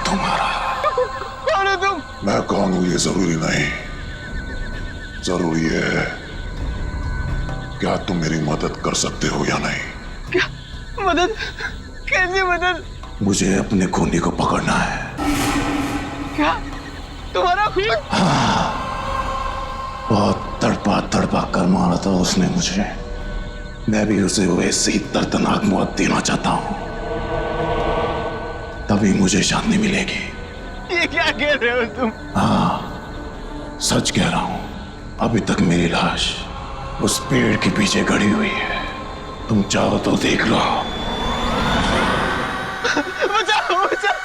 तुम्हारा। कौन हो तुम? मैं कौन हूं ये जरूरी नहीं, जरूरी है क्या तुम मेरी मदद कर सकते हो या नहीं। क्या मदद? कैसी मदद? मुझे अपने खूनी को पकड़ना है। क्या तुम्हारा खून? हाँ, बहुत तड़पा तड़पा कर मारा था उसने मुझे। मैं भी उसे वैसी दर्दनाक मौत देना चाहता हूं, तभी मुझे शांति मिलेगी। ये क्या कह रहे हो तुम? हाँ, सच कह रहा हूं। अभी तक मेरी लाश उस पेड़ के पीछे गड़ी हुई है। तुम चाहो तो देख लो। बचाओ बचाओ।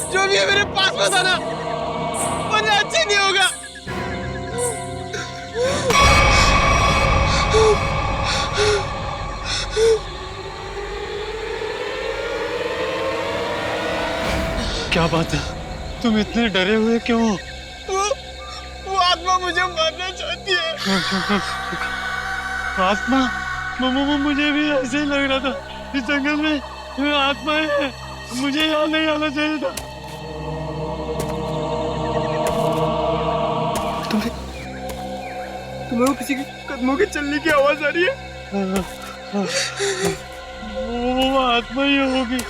जो भी है मेरे पास मत आना, वरना अच्छा नहीं होगा। क्या बात है, तुम इतने डरे हुए क्यों हो? वो आत्मा मुझे मारना चाहती है। आत्मा? मुझे भी ऐसे ही लग रहा था। इस जंगल में आत्माएं हैं, मुझे यहाँ नहीं आना चाहिए था। तुम्हें वो किसी के कदमों के चलने की आवाज आ रही है? वो आत्मा ही होगी।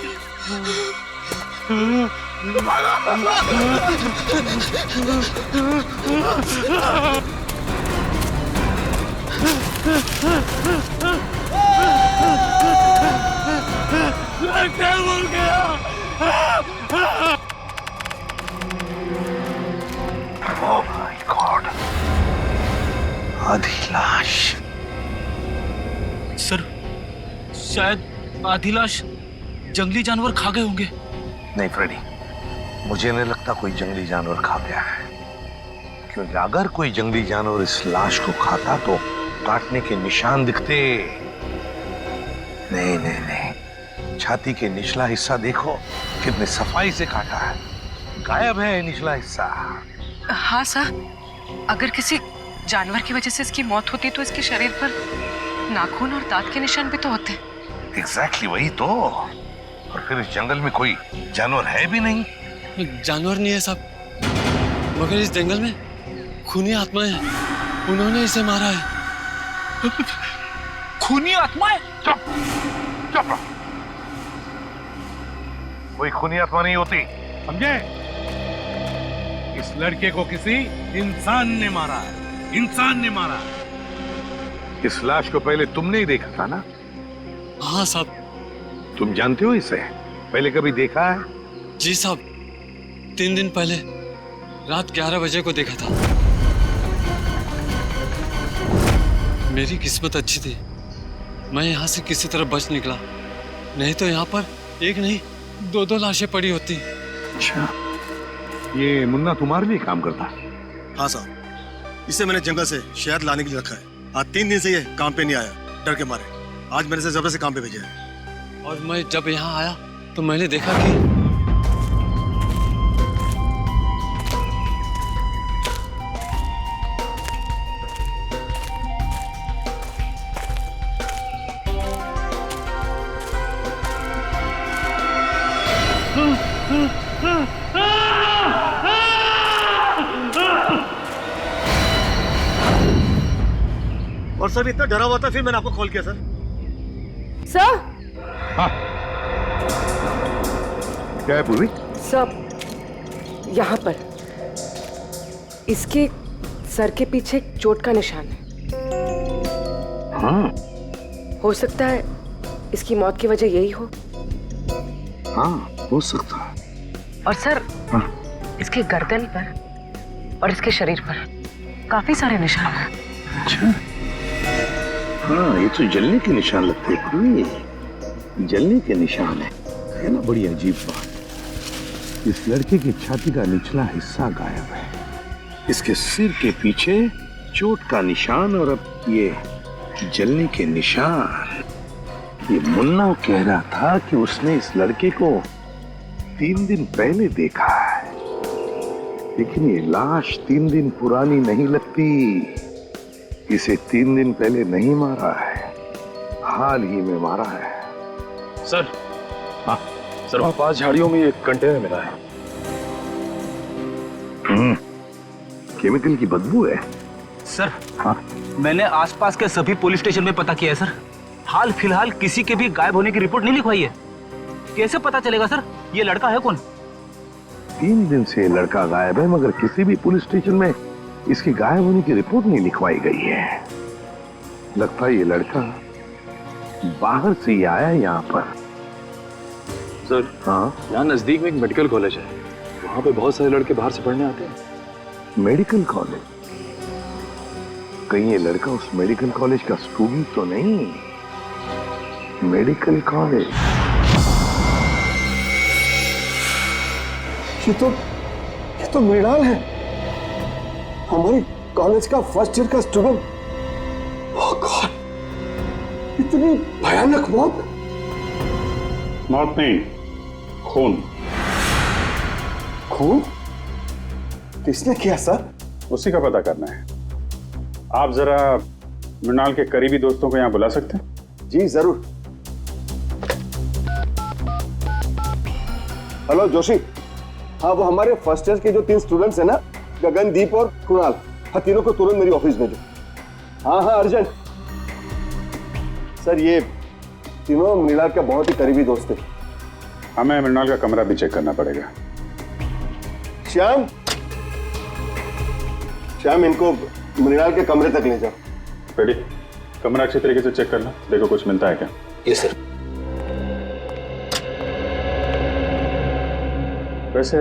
क्या हो गया? Oh my God! आधी लाश। सर, शायद आधी लाश जंगली जानवर खा गए होंगे। नहीं फ्रेडी, मुझे नहीं लगता कोई जंगली जानवर खा गया है, क्योंकि अगर कोई जंगली जानवर इस लाश को खाता तो काटने के निशान दिखते। नहीं नहीं नहीं, छाती के निचला हिस्सा देखो, कितने सफाई से काटा है। गायब है निचला हिस्सा। हाँ सर, अगर किसी जानवर की वजह से इसकी मौत होती तो इसके शरीर पर नाखून और दांत के निशान भी तो होते। एग्जैक्टली वही तो। और फिर इस जंगल में कोई जानवर है भी नहीं। जानवर नहीं है साहब, मगर इस जंगल में खूनी आत्माएं हैं, उन्होंने इसे मारा है। खूनी आत्माएं? चुप चुप, कोई खूनी आत्मा नहीं होती, समझे? इस लड़के को किसी इंसान ने मारा है, इंसान ने मारा है। इस लाश को पहले तुमने ही देखा था ना? हाँ साहब। तुम जानते हो इसे? पहले कभी देखा है? जी साहब, 3 दिन पहले रात 11 बजे को देखा था। मेरी किस्मत अच्छी थी, मैं यहाँ से किसी तरह बच निकला, नहीं तो यहाँ पर एक नहीं 2-2 लाशें पड़ी होती। अच्छा, ये मुन्ना तुम्हारे लिए काम करता? हाँ साहब, इसे मैंने जंगल से शहद लाने के लिए रखा है। आज 3 दिन से ये काम पे नहीं आया, डर के मारे। आज मैंने इसे जबरदस्ती काम पे भेजा है। और मैं जब यहाँ आया तो मैंने देखा कि और सर इतना डरा हुआ था, फिर मैंने आपको कॉल किया सर। सर। हाँ, क्या है पूर्वी? सब यहाँ पर इसके सर के पीछे एक चोट का निशान है। हाँ हो सकता है इसकी मौत की वजह यही हो। हाँ हो सकता है। और सर इसके गर्दन पर और इसके शरीर पर काफी सारे निशान हैं। अच्छा हाँ, ये तो जलने के निशान लगते हैं पूरी, जलने के निशान है ना। बड़ी अजीब बात, इस लड़के की छाती का निचला हिस्सा गायब है, इसके सिर के पीछे चोट का निशान और अब ये जलने के निशान। ये मुन्ना कह रहा था कि उसने इस लड़के को 3 दिन पहले देखा है, लेकिन ये लाश 3 दिन पुरानी नहीं लगती। इसे 3 दिन पहले नहीं मारा है, हाल ही में मारा है। सर हाँ सर, वहाँ पास झाड़ियों में एक कंटेनर मिला है। केमिकल की बदबू है सर। हाँ मैंने आसपास के सभी पुलिस स्टेशन में पता किया है सर, हाल फिलहाल किसी के भी गायब होने की रिपोर्ट नहीं लिखवाई है। कैसे पता चलेगा सर ये लड़का है कौन? 3 दिन से लड़का गायब है, मगर किसी भी पुलिस स्टेशन में इसके गायब होने की रिपोर्ट नहीं लिखवाई गई है। लगता है ये लड़का बाहर से ही आया है यहाँ पर। सर हाँ यहाँ नजदीक में एक मेडिकल कॉलेज है, वहाँ पे बहुत सारे लड़के बाहर से पढ़ने आते हैं। Medical college? कहीं ये लड़का उस मेडिकल कॉलेज का स्टूडेंट तो नहीं? मेडिकल कॉलेज ये तो मृणाल है, हमारे कॉलेज का फर्स्ट ईयर का स्टूडेंट। ओह गॉड, इतनी भयानक मौत। मौत नहीं, खून। खून? किसने किया सर? उसी का पता करना है। आप जरा मृणाल के करीबी दोस्तों को यहाँ बुला सकते हैं? जी जरूर। हेलो जोशी। हाँ, वो हमारे फर्स्ट ईयर के जो 3 स्टूडेंट्स हैं ना, गगनदीप और कुणाल, हाँ तीनों को तुरंत मेरी ऑफिस भेजो। हाँ हाँ अर्जेंट। सर ये तीनों मृणाल के बहुत ही करीबी दोस्त हैं। हमें मृणाल का कमरा भी चेक करना पड़ेगा। श्याम, श्याम इनको मृणाल के कमरे तक ले जाओ। रेडी? कमरा अच्छी तरीके से चेक करना, देखो कुछ मिलता है क्या। Yes sir. वैसे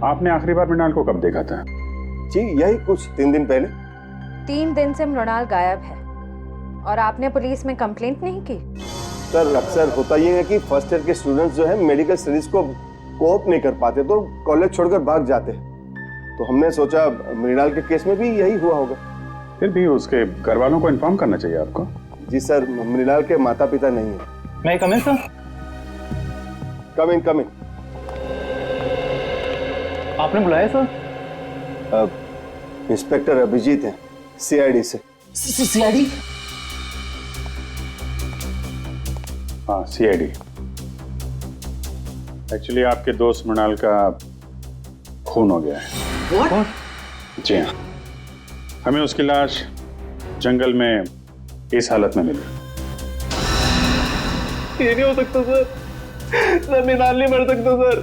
आपने आखिरी बार मृणाल को कब देखा था? जी यही कुछ 3 दिन पहले। 3 दिन से मृणाल गायब है और आपने पुलिस में कंप्लेंट नहीं की? सर अक्सर होता ये है कि फर्स्ट ईयर के स्टूडेंट्स जो है मेडिकल स्टडीज को कोप नहीं कर पाते तो कॉलेज छोड़कर भाग जाते हैं, तो हमने सोचा मृणाल के केस में भी यही हुआ होगा। फिर भी उसके घर वालों को इन्फॉर्म करना चाहिए आपको। जी सर, मृणाल के माता पिता नहीं है। मैं कम इन सर? कम इन कम इन। आपने बुलाया सर? इंस्पेक्टर अभिजीत हैं, सीआईडी से। सीआईडी? हाँ सीआईडी। एक्चुअली आपके दोस्त मृणाल का खून हो गया है। What? जी हाँ, हमें उसकी लाश जंगल में इस हालत में मिली। ये नहीं हो सकता सर, मैं मृणाल नहीं मर सकता सर।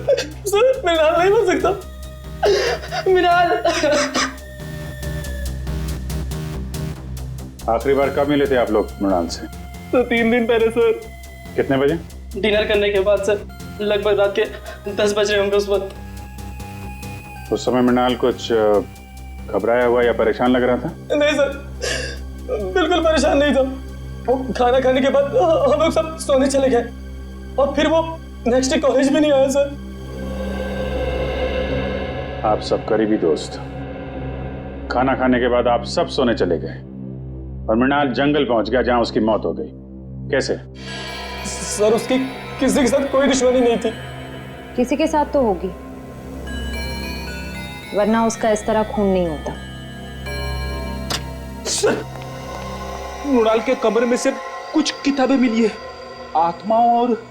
सर मृणाल नहीं मर सकता। मृणाल। आखिरी बार कब मिले थे आप लोग मृणाल से? तो 3 दिन पहले सर। कितने बजे? डिनर करने के बाद सर, लगभग रात के 10 बज रहे होंगे उस वक्त। उस समय मृणाल कुछ घबराया हुआ या परेशान लग रहा था? नहीं सर, बिल्कुल परेशान नहीं था। वो खाना खाने के बाद हम लोग सब सोने चले गए और फिर वो नेक्स्ट डे कॉलेज भी नहीं आया सर। आप सब करीबी दोस्त, खाना खाने के बाद आप सब सोने चले गए और मृणाल जंगल पहुंच गया जहां उसकी मौत हो गई। कैसे? सर उसकी किसी के साथ कोई दुश्मनी नहीं थी। किसी के साथ तो होगी, वरना उसका इस तरह खून नहीं होता। सर मृणाल के कमरे में से कुछ किताबें मिली है, आत्माओं और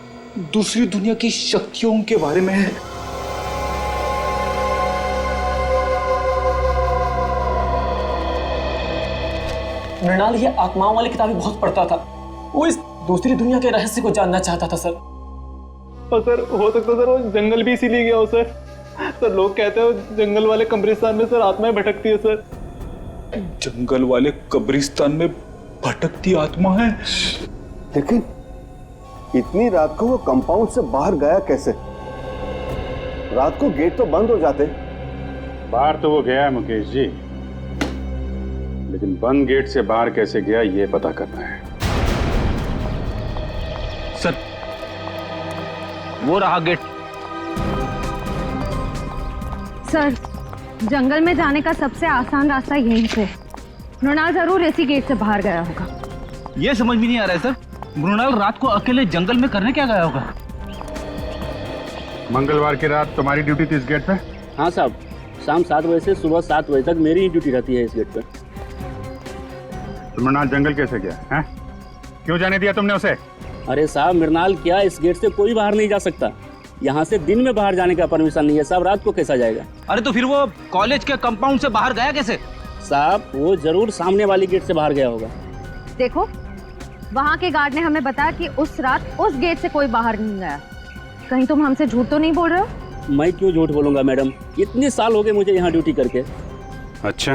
दूसरी दुनिया की शक्तियों के बारे में है। मृणाल ये आत्माओं वाली किताबें बहुत पढ़ता था, वो इस दूसरी दुनिया के रहस्य को जानना चाहता था सर। और सर हो सकता सर वो जंगल भी इसीलिए गया हो सर, सर लोग कहते हैं जंगल वाले कब्रिस्तान में सर आत्माएं भटकती है सर। जंगल वाले कब्रिस्तान में भटकती आत्मा है? लेकिन इतनी रात को वो कंपाउंड से बाहर गया कैसे? रात को गेट तो बंद हो जाते। बाहर तो वो गया है मुकेश जी, लेकिन बंद गेट से बाहर कैसे गया ये पता करना है। सर वो रहा गेट। सर, जंगल में जाने का सबसे आसान रास्ता यहीं से। मृणाल जरूर इसी गेट से बाहर गया होगा। ये समझ में नहीं आ रहा है सर, मृणाल रात को अकेले जंगल में करने क्या गया होगा? मंगलवार की रात तुम्हारी ड्यूटी थी इस गेट पे? हाँ साहब, शाम 7 बजे से सुबह 7 बजे तक मेरी ही ड्यूटी रहती है इस गेट पे। तो मृणाल जंगल कैसे गया है? क्यों जाने दिया तुमने उसे? अरे साहब, मृणाल क्या, इस गेट से कोई बाहर नहीं जा सकता। यहाँ से दिन में बाहर जाने का परमिशन नहीं है साहब, रात को कैसा जाएगा? अरे तो फिर वो कॉलेज के कंपाउंड से बाहर गया कैसे? साहब वो जरूर सामने वाली गेट से बाहर गया होगा। देखो, वहाँ के गार्ड ने हमें बताया कि उस रात उस गेट से कोई बाहर नहीं गया। कहीं तुम हमसे झूठ तो नहीं बोल रहे हो? मैं क्यों झूठ बोलूंगा मैडम, इतने साल हो गए मुझे यहाँ ड्यूटी करके। अच्छा,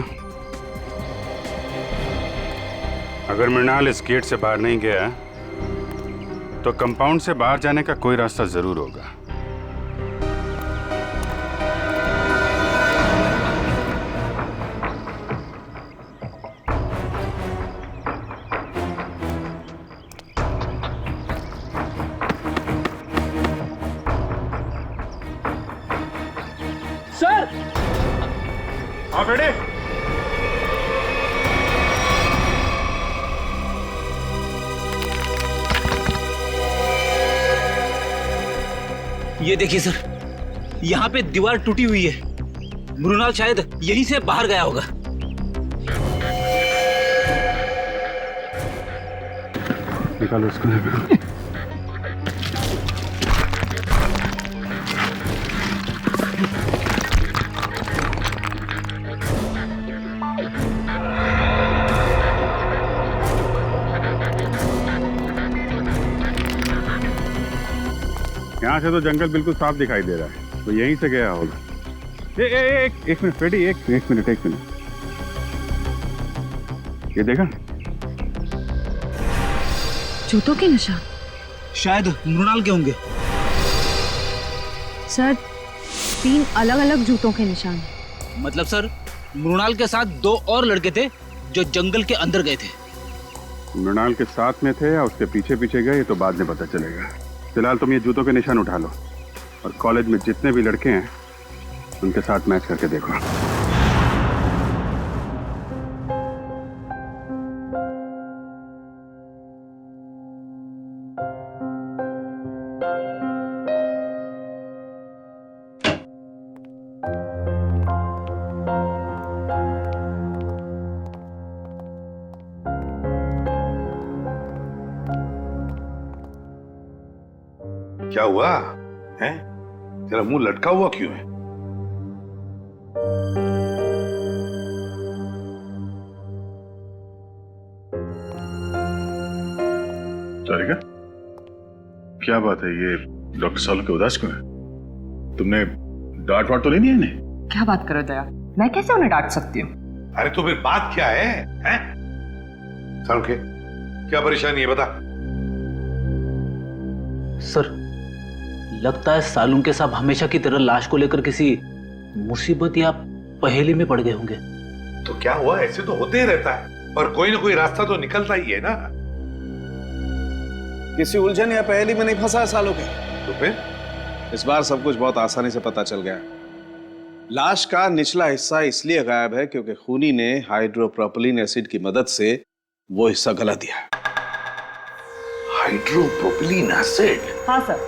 अगर मृणाल इस गेट से बाहर नहीं गया तो कंपाउंड से बाहर जाने का कोई रास्ता जरूर होगा। सर! हाँ बेटे। ये देखिए सर, यहाँ पे दीवार टूटी हुई है। मृणाल शायद यहीं से बाहर गया होगा। निकालो इसको। यहाँ से तो जंगल बिल्कुल साफ दिखाई दे रहा है, तो यहीं से गया होगा। एक मिनट बेटी, एक मिनट। ये देखा? जूतों के निशान शायद मृणाल के होंगे। सर, 3 अलग-अलग जूतों के निशान। मतलब सर, मृणाल के साथ 2 और लड़के थे जो जंगल के अंदर गए थे। मृणाल के साथ में थे या उसके पीछे पीछे गए, ये तो बाद में पता चलेगा। फिलहाल तुम ये जूतों के निशान उठा लो और कॉलेज में जितने भी लड़के हैं उनके साथ मैच करके देखो। क्या हुआ है? तेरा मुंह लटका हुआ क्यों है? सारिका, क्या बात है? ये डॉक्टर सालों के उदास क्यों है? तुमने डांट वाट तो नहीं दी इन्हें? क्या बात करो दया, मैं कैसे उन्हें डांट सकती हूँ? अरे तो फिर बात क्या है? सालों के क्या परेशानी है, बता। सर, लगता है सालुंके साहब हमेशा की तरह लाश को लेकर किसी मुसीबत या पहेली में पड़ गए होंगे। तो क्या हुआ? ऐसे तो होते ही रहता है और कोई ना कोई रास्ता तो निकलता ही है ना। किसी उलझन या पहेली में नहीं फंसा है सालों के। तो फिर इस बार सब कुछ बहुत आसानी से पता चल गया। लाश का निचला हिस्सा इसलिए गायब है क्योंकि खूनी ने हाइड्रोप्रोपिलीन एसिड की मदद से वो हिस्सा गला दिया। हाइड्रोप्रोपिलीन एसिड? हाँ सर,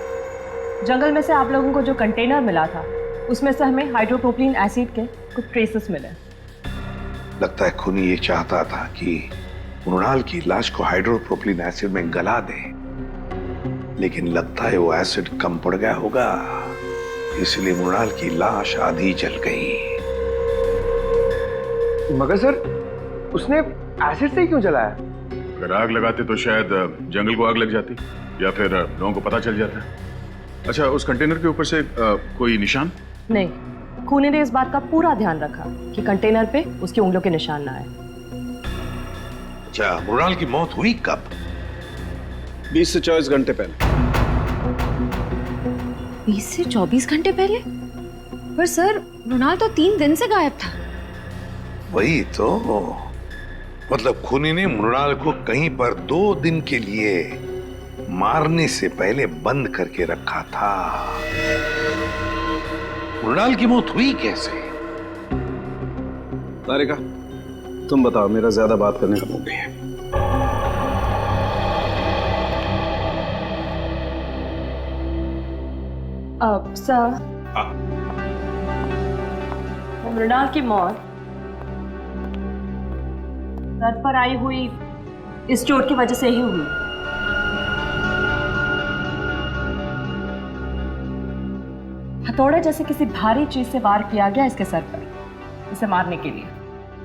जंगल में से आप लोगों को जो कंटेनर मिला था उसमें से हमें हाइड्रोप्रोपिलीन एसिड के कुछ ट्रेसेस मिले। लगता है खूनी ये चाहता था कि मृणाल की लाश को हाइड्रोप्रोपिलीन एसिड में गला दे, लेकिन लगता है वो एसिड कम पड़ गया होगा, इसलिए मृणाल की लाश आधी जल गई। मगर सर, उसने एसिड से ही क्यों जलाया? अगर आग लगाते तो शायद जंगल को आग लग जाती या फिर लोगों को पता चल जाता। अच्छा, उस कंटेनर के ऊपर से कोई निशान? नहीं, खूनी ने इस बात का पूरा ध्यान रखा कि कंटेनर पे उसकी उंगलियों के निशान ना आए। अच्छा, मृणाल की मौत हुई कब? 20 से 24 घंटे पहले। 20 से 24 घंटे पहले? पर सर, मृणाल तो 3 दिन से गायब था। वही तो, मतलब खूनी ने मृणाल को कहीं पर 2 दिन के लिए मारने से पहले बंद करके रखा था। मृणाल की मौत हुई कैसे? तारिका, तुम बताओ, मेरा ज्यादा बात करने का मूड नहीं है। सर, मृणाल की मौत सर पर आई हुई इस चोट की वजह से ही हुई। हथौड़े जैसे किसी भारी चीज से वार किया गया इसके सर पर, इसे मारने के लिए।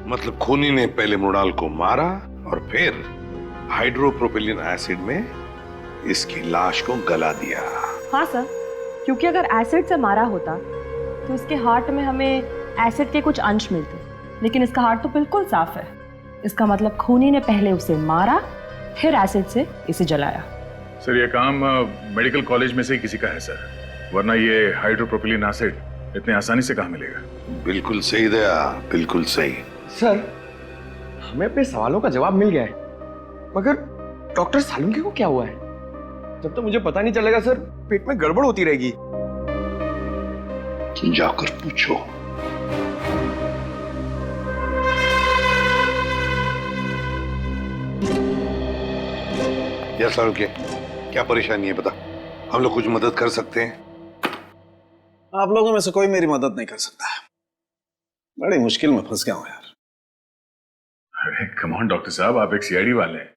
मतलब खूनी ने पहले मृणाल को मारा और फिर हाइड्रोप्रोपिलीन एसिड में इसकी लाश को गला दिया। हाँ सर, क्योंकि अगर एसिड से मारा होता तो इसके हार्ट में हमें एसिड के कुछ अंश मिलते, लेकिन इसका हार्ट तो बिल्कुल साफ है। इसका मतलब खूनी ने पहले उसे मारा, फिर एसिड से इसे जलाया। सर, ये काम मेडिकल कॉलेज में से ही किसी का है सर, वरना ये हाइड्रोप्रोपिलीन एसिड इतने आसानी से कहाँ मिलेगा? बिल्कुल सही दया, बिल्कुल सही। सर, हमें अपने सवालों का जवाब मिल गया है, मगर डॉक्टर सालुंके को क्या हुआ है? जब तक मुझे पता नहीं चलेगा सर, पेट में गड़बड़ होती रहेगी। जाकर पूछो। या सालुंके, क्या परेशानी है बता, हम लोग कुछ मदद कर सकते हैं? आप लोगों में से कोई मेरी मदद नहीं कर सकता। बड़ी मुश्किल में फंस गया हूं यार। अरे कम ऑन डॉक्टर साहब, आप एक सीआईडी वाले हैं,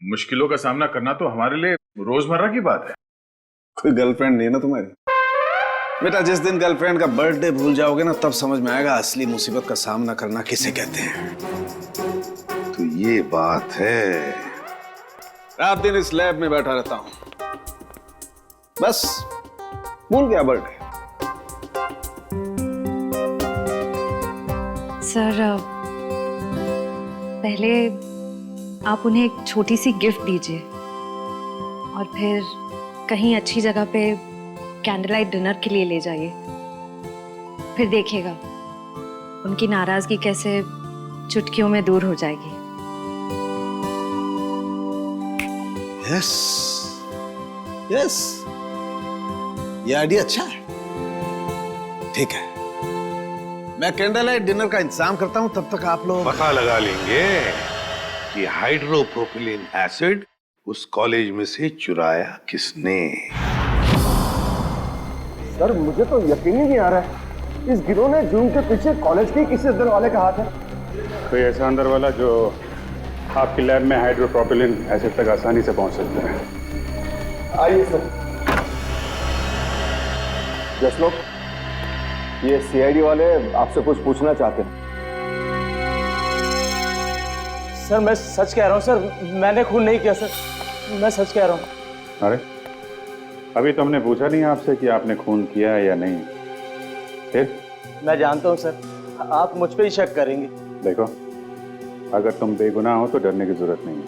मुश्किलों का सामना करना तो हमारे लिए रोजमर्रा की बात है। कोई गर्लफ्रेंड नहीं है ना तुम्हारी? बेटा, जिस दिन गर्लफ्रेंड का बर्थडे भूल जाओगे ना, तब समझ में आएगा असली मुसीबत का सामना करना किसे कहते हैं। तो ये बात है। रात दिन इस लैब में बैठा रहता हूं, बस भूल गया बर्थडे। सर, पहले आप उन्हें एक छोटी सी गिफ्ट दीजिए और फिर कहीं अच्छी जगह पे कैंडल लाइट डिनर के लिए ले जाइए। फिर देखिएगा उनकी नाराजगी कैसे चुटकियों में दूर हो जाएगी। यस, यस, ये आइडिया अच्छा है। ठीक है, मैं कैंडल लाइट डिनर का इंतजाम करता हूं, तब तक आप लोग पता लगा लेंगे कि हाइड्रोप्रोपिलीन एसिड उस कॉलेज में से चुराया किसने। सर, मुझे तो यकीन ही नहीं आ रहा है, इस गिरोह ने जूम के पीछे कॉलेज के किसी अंदर वाले का हाथ है। कोई ऐसा अंदर वाला जो आपकी लैब में हाइड्रोप्रोपिलीन एसिड तक आसानी से पहुंच सकता है। आइए सर। जसलोक, ये सीआईडी वाले आपसे कुछ पूछना चाहते हैं। सर, मैं सच कह रहा हूँ सर, मैंने खून नहीं किया सर, मैं सच कह रहा हूँ। अरे, अभी तो हमने पूछा नहीं आपसे कि आपने खून किया है या नहीं। फिर मैं जानता हूँ सर, आप मुझ पे ही शक करेंगे। देखो, अगर तुम बेगुनाह हो तो डरने की जरूरत नहीं है।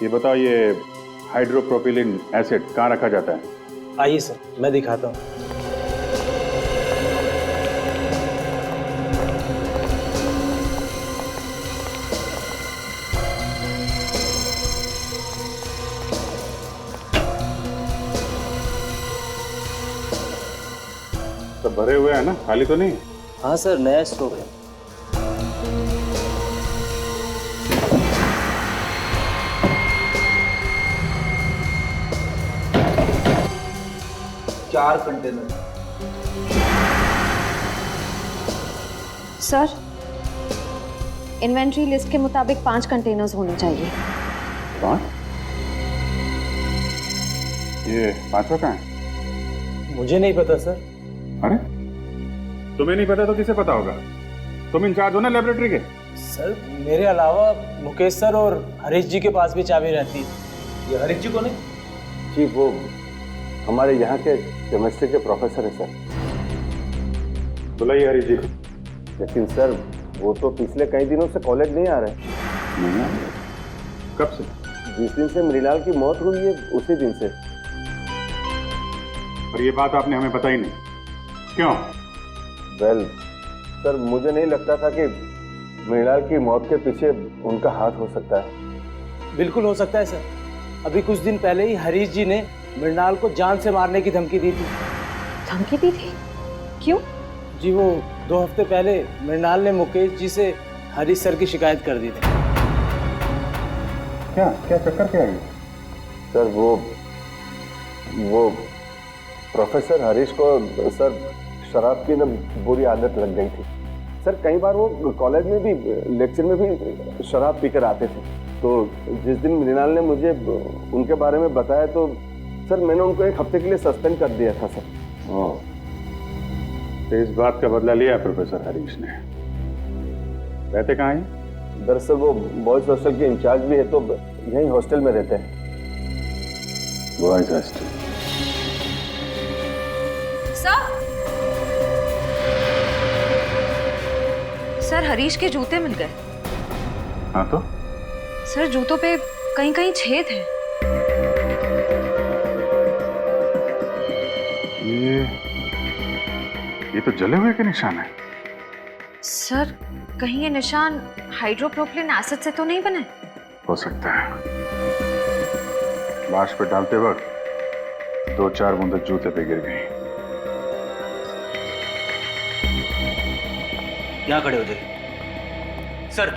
ये बताओ, ये हाइड्रोप्रोपिलीन एसिड कहाँ रखा जाता है? आइए सर, मैं दिखाता हूँ। सब भरे हुए हैं ना, खाली तो नहीं? हाँ सर, नया स्टॉक है। चार कंटेनर। सर, इन्वेंट्री लिस्ट के मुताबिक 5 कंटेनर्स होने चाहिए। 5? ये 5वां कहाँ है? मुझे नहीं पता सर। अरे, तुम्हें नहीं पता तो किसे पता होगा? तुम इंचार्ज हो ना लेबोरेटरी के। सर, मेरे अलावा मुकेश सर और हरीश जी के पास भी चाबी रहती है। ये हरीश जी कौन है? जी, वो हमारे यहाँ के केमिस्ट्री के प्रोफेसर है सर। बुलाइए हरीश जी को। लेकिन सर वो तो पिछले कई दिनों से कॉलेज नहीं आ रहे। नहीं आ रहे? कब से? जिस दिन से मृणाल की मौत हुई है उसी दिन से। और ये बात आपने हमें बताई नहीं, क्यों? वेल सर, मुझे नहीं लगता था कि मृणाल की मौत के पीछे उनका हाथ हो सकता है। बिल्कुल हो सकता है सर। अभी कुछ दिन पहले ही हरीश जी ने मृणाल को जान से मारने की धमकी दी थी। धमकी दी थी? क्यों? जी वो 2 हफ्ते पहले मृणाल ने मुकेश जी से हरीश सर की शिकायत कर दी थी। क्या क्या चक्कर क्या है? सर वो प्रोफेसर हरीश को सर शराब की ना बुरी आदत लग गई थी। सर कई बार वो कॉलेज में भी लेक्चर में भी शराब पीकर आते थे। तो जिस दिन मृणाल ने मुझे उनके बारे में बताया तो सर मैंने उनको 1 हफ्ते के लिए सस्पेंड कर दिया था सर। तो इस बात का बदला लिया प्रोफेसर हरीश ने। रहते कहाँ हैं? दरअसल वो बॉयज हॉस्टल के इंचार्ज भी है, तो यहीं हॉस्टल में रहते हैं। Boys hostel. सर हरीश के जूते मिल गए। हाँ तो? सर जूतों पे कहीं कहीं छेद है। ये तो जले हुए के निशान है। सर कहीं ये निशान हाइड्रोप्रोपिलीन एसिड से तो नहीं बने? हो सकता है। लाश पे डालते वक्त 2-4 बूंद जूते पे गिर गई। यहाँ खड़े हो जाइए। सर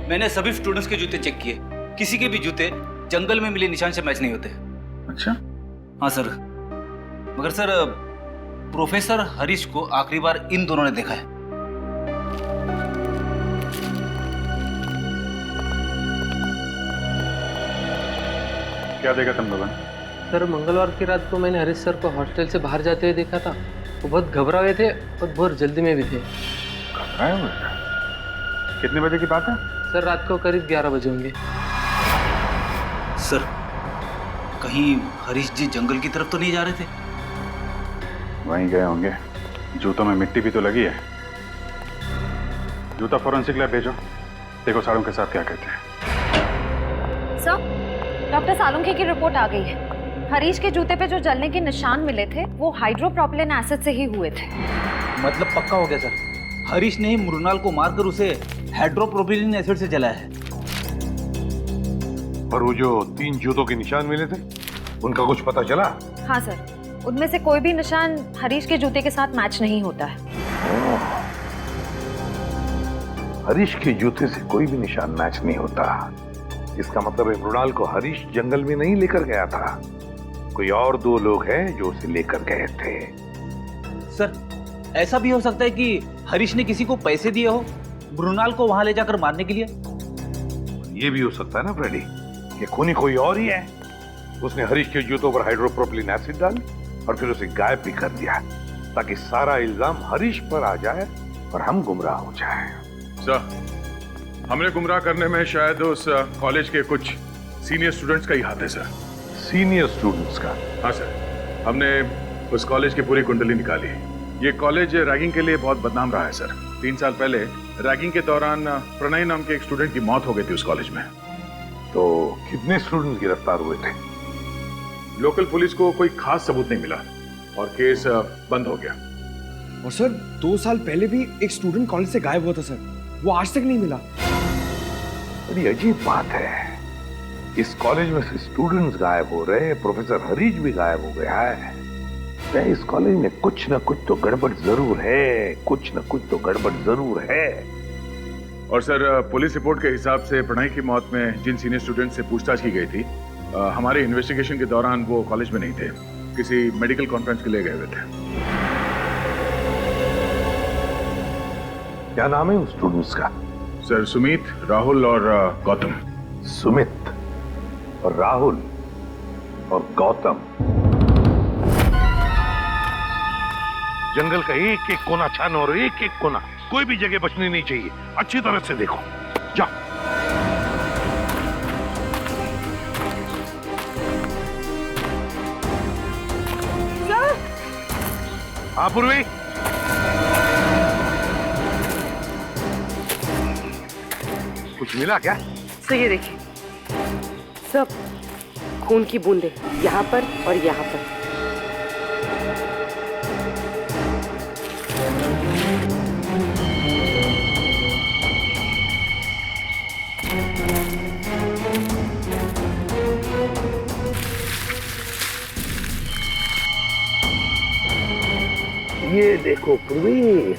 मैंने सभी स्टूडेंट्स के जूते चेक किए, किसी के भी जूते जंगल में मिले निशान से मैच नहीं होते। अच्छा? हाँ सर, मगर सर प्रोफेसर हरीश को आखिरी बार इन दोनों ने देखा है। क्या देखा तुम लोगों ने? सर मंगलवार की रात को मैंने हरीश सर को हॉस्टल से बाहर जाते हुए देखा था। वो बहुत घबरा हुए थे और बहुत जल्दी में भी थे। घबराए हुए थे? कितने बजे की बात है? सर रात को करीब 11 बजे होंगे। सर कहीं हरीश जी जंगल की तरफ तो नहीं जा रहे थे? वहीं गए होंगे। जूतों में मिट्टी भी तो लगी है। जूता फॉरेंसिक लैब भेजो, देखो साड़ों के साथ क्या कहते हैं। सर डॉक्टर सालुंखे की रिपोर्ट आ गई है। हरीश के जूते पे जो जलने के निशान मिले थे वो हाइड्रोप्रोपिलीन एसिड से ही हुए थे। मतलब पक्का हो गया सर, हरीश ने ही मृणाल को मारकर उसे हाइड्रोप्रोपिलीन एसिड से जलाया है। पर वो जो 3 जूतों के निशान मिले थे उनका कुछ पता चला? हाँ सर, उनमें से कोई भी निशान हरीश के जूते के साथ मैच नहीं होता है। हरीश के जूते से कोई भी निशान मैच नहीं होता। इसका मतलब है मृणाल को हरीश जंगल में नहीं लेकर गया था, कोई और 2 लोग हैं जो उसे लेकर गए थे। सर ऐसा भी हो सकता है कि हरीश ने किसी को पैसे दिए हो मृणाल को वहां ले जाकर मारने के लिए। ये भी हो सकता है ना फ्रेडी, कि खूनी कोई और ही है। उसने हरीश के जूतों पर हाइड्रोप्रोपिलीन एसिड डाल और फिर उसे गायब भी कर दिया ताकि सारा इल्जाम हरीश पर आ जाए और हम गुमराह हो जाए। सर हमने गुमराह करने में शायद उस कॉलेज के कुछ सीनियर स्टूडेंट्स का ही हाथ है सर। सीनियर स्टूडेंट्स का? हाँ सर, हमने उस कॉलेज की पूरी कुंडली निकाली। ये कॉलेज रैगिंग के लिए बहुत बदनाम रहा है सर। 3 साल पहले रैगिंग के दौरान प्रणय नाम के एक स्टूडेंट की मौत हो गई थी उस कॉलेज में। तो कितने स्टूडेंट्स गिरफ्तार हुए थे? लोकल पुलिस को कोई खास सबूत नहीं मिला और केस बंद हो गया। और सर 2 साल पहले भी एक स्टूडेंट कॉलेज से गायब हुआ था सर, वो आज तक नहीं मिला। बड़ी अजीब बात है, इस कॉलेज में से स्टूडेंट्स गायब हो रहे हैं, प्रोफेसर हरीश भी गायब हो गया है। इस कॉलेज में कुछ ना कुछ तो गड़बड़ जरूर है, कुछ ना कुछ तो गड़बड़ जरूर है। और सर पुलिस रिपोर्ट के हिसाब से प्रणय की मौत में जिन सीनियर स्टूडेंट से पूछताछ की गई थी, हमारे इन्वेस्टिगेशन के दौरान वो कॉलेज में नहीं थे, किसी मेडिकल कॉन्फ्रेंस के लिए गए हुए थे। क्या नाम है उन स्टूडेंट्स का? सर सुमित, राहुल और गौतम। सुमित और राहुल और गौतम। जंगल का एक एक कोना छानो और एक एक कोना, कोई भी जगह बचनी नहीं चाहिए। अच्छी तरह से देखो, जाओ। हाँ पूर्वी। कुछ मिला क्या? सर ये देखिए, सब खून की बूंदें यहाँ पर और यहाँ पर। ये देखो पूर्वी,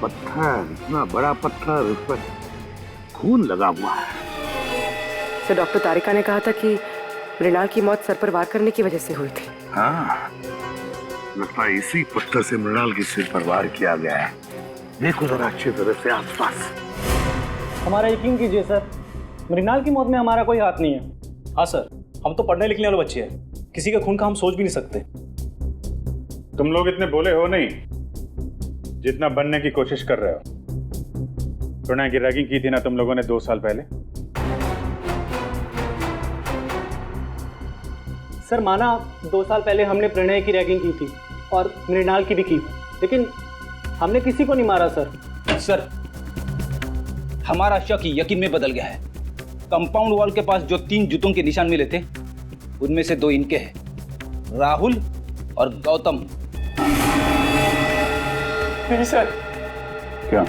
पत्थर, इतना बड़ा पत्थर, उस पर खून लगा हुआ है। सर डॉक्टर तारिका ने कहा था कि मृणाल की मौत सर पर वार करने की वजह से हुई थी। हाँ, लगता है इसी पत्थर से मृणाल के सिर पर वार किया गया है। देखो जरा अच्छी तरह से आसपास। हमारा यकीन कीजिए सर, मृणाल की मौत में हमारा कोई हाथ नहीं है। हाँ सर, हम तो पढ़ने लिखने वाले बच्चे हैं, किसी के खून का हम सोच भी नहीं सकते। तुम लोग इतने बोले हो नहीं जितना बनने की कोशिश कर रहे हो। प्रणय की रैगिंग की थी ना तुम लोगों ने 2 साल पहले। सर माना 2 साल पहले हमने प्रणय की रैगिंग की थी और मृणाल की भी की, लेकिन हमने किसी को नहीं मारा सर। सर हमारा शक यकीन में बदल गया है। कंपाउंड वॉल के पास जो 3 जूतों के निशान मिले थे उनमें से 2 इनके हैं, राहुल और गौतम। नहीं सर। क्या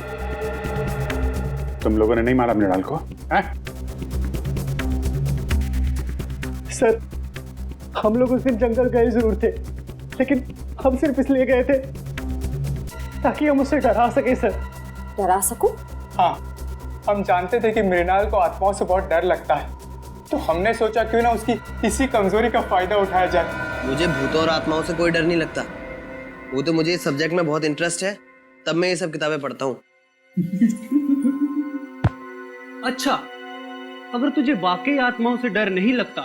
तुम लोगों ने नहीं मारा मृणाल को? हैं? सर हम लोग उस दिन जंगल गए जरूर थे, लेकिन हम सिर्फ इसलिए गए थे ताकि हम उसे डरा सके सर। डरा सकूं? हाँ, हम जानते थे कि मृणाल को आत्माओं से बहुत डर लगता है, तो हमने सोचा क्यों ना उसकी इसी कमजोरी का फायदा उठाया जाए। मुझे भूतों और आत्माओं से कोई डर नहीं लगता। वो तो मुझे इस सब्जेक्ट में बहुत इंटरेस्ट है, तब मैं ये सब किताबें पढ़ता हूँ। अच्छा, अगर तुझे वाकई आत्माओं से डर नहीं लगता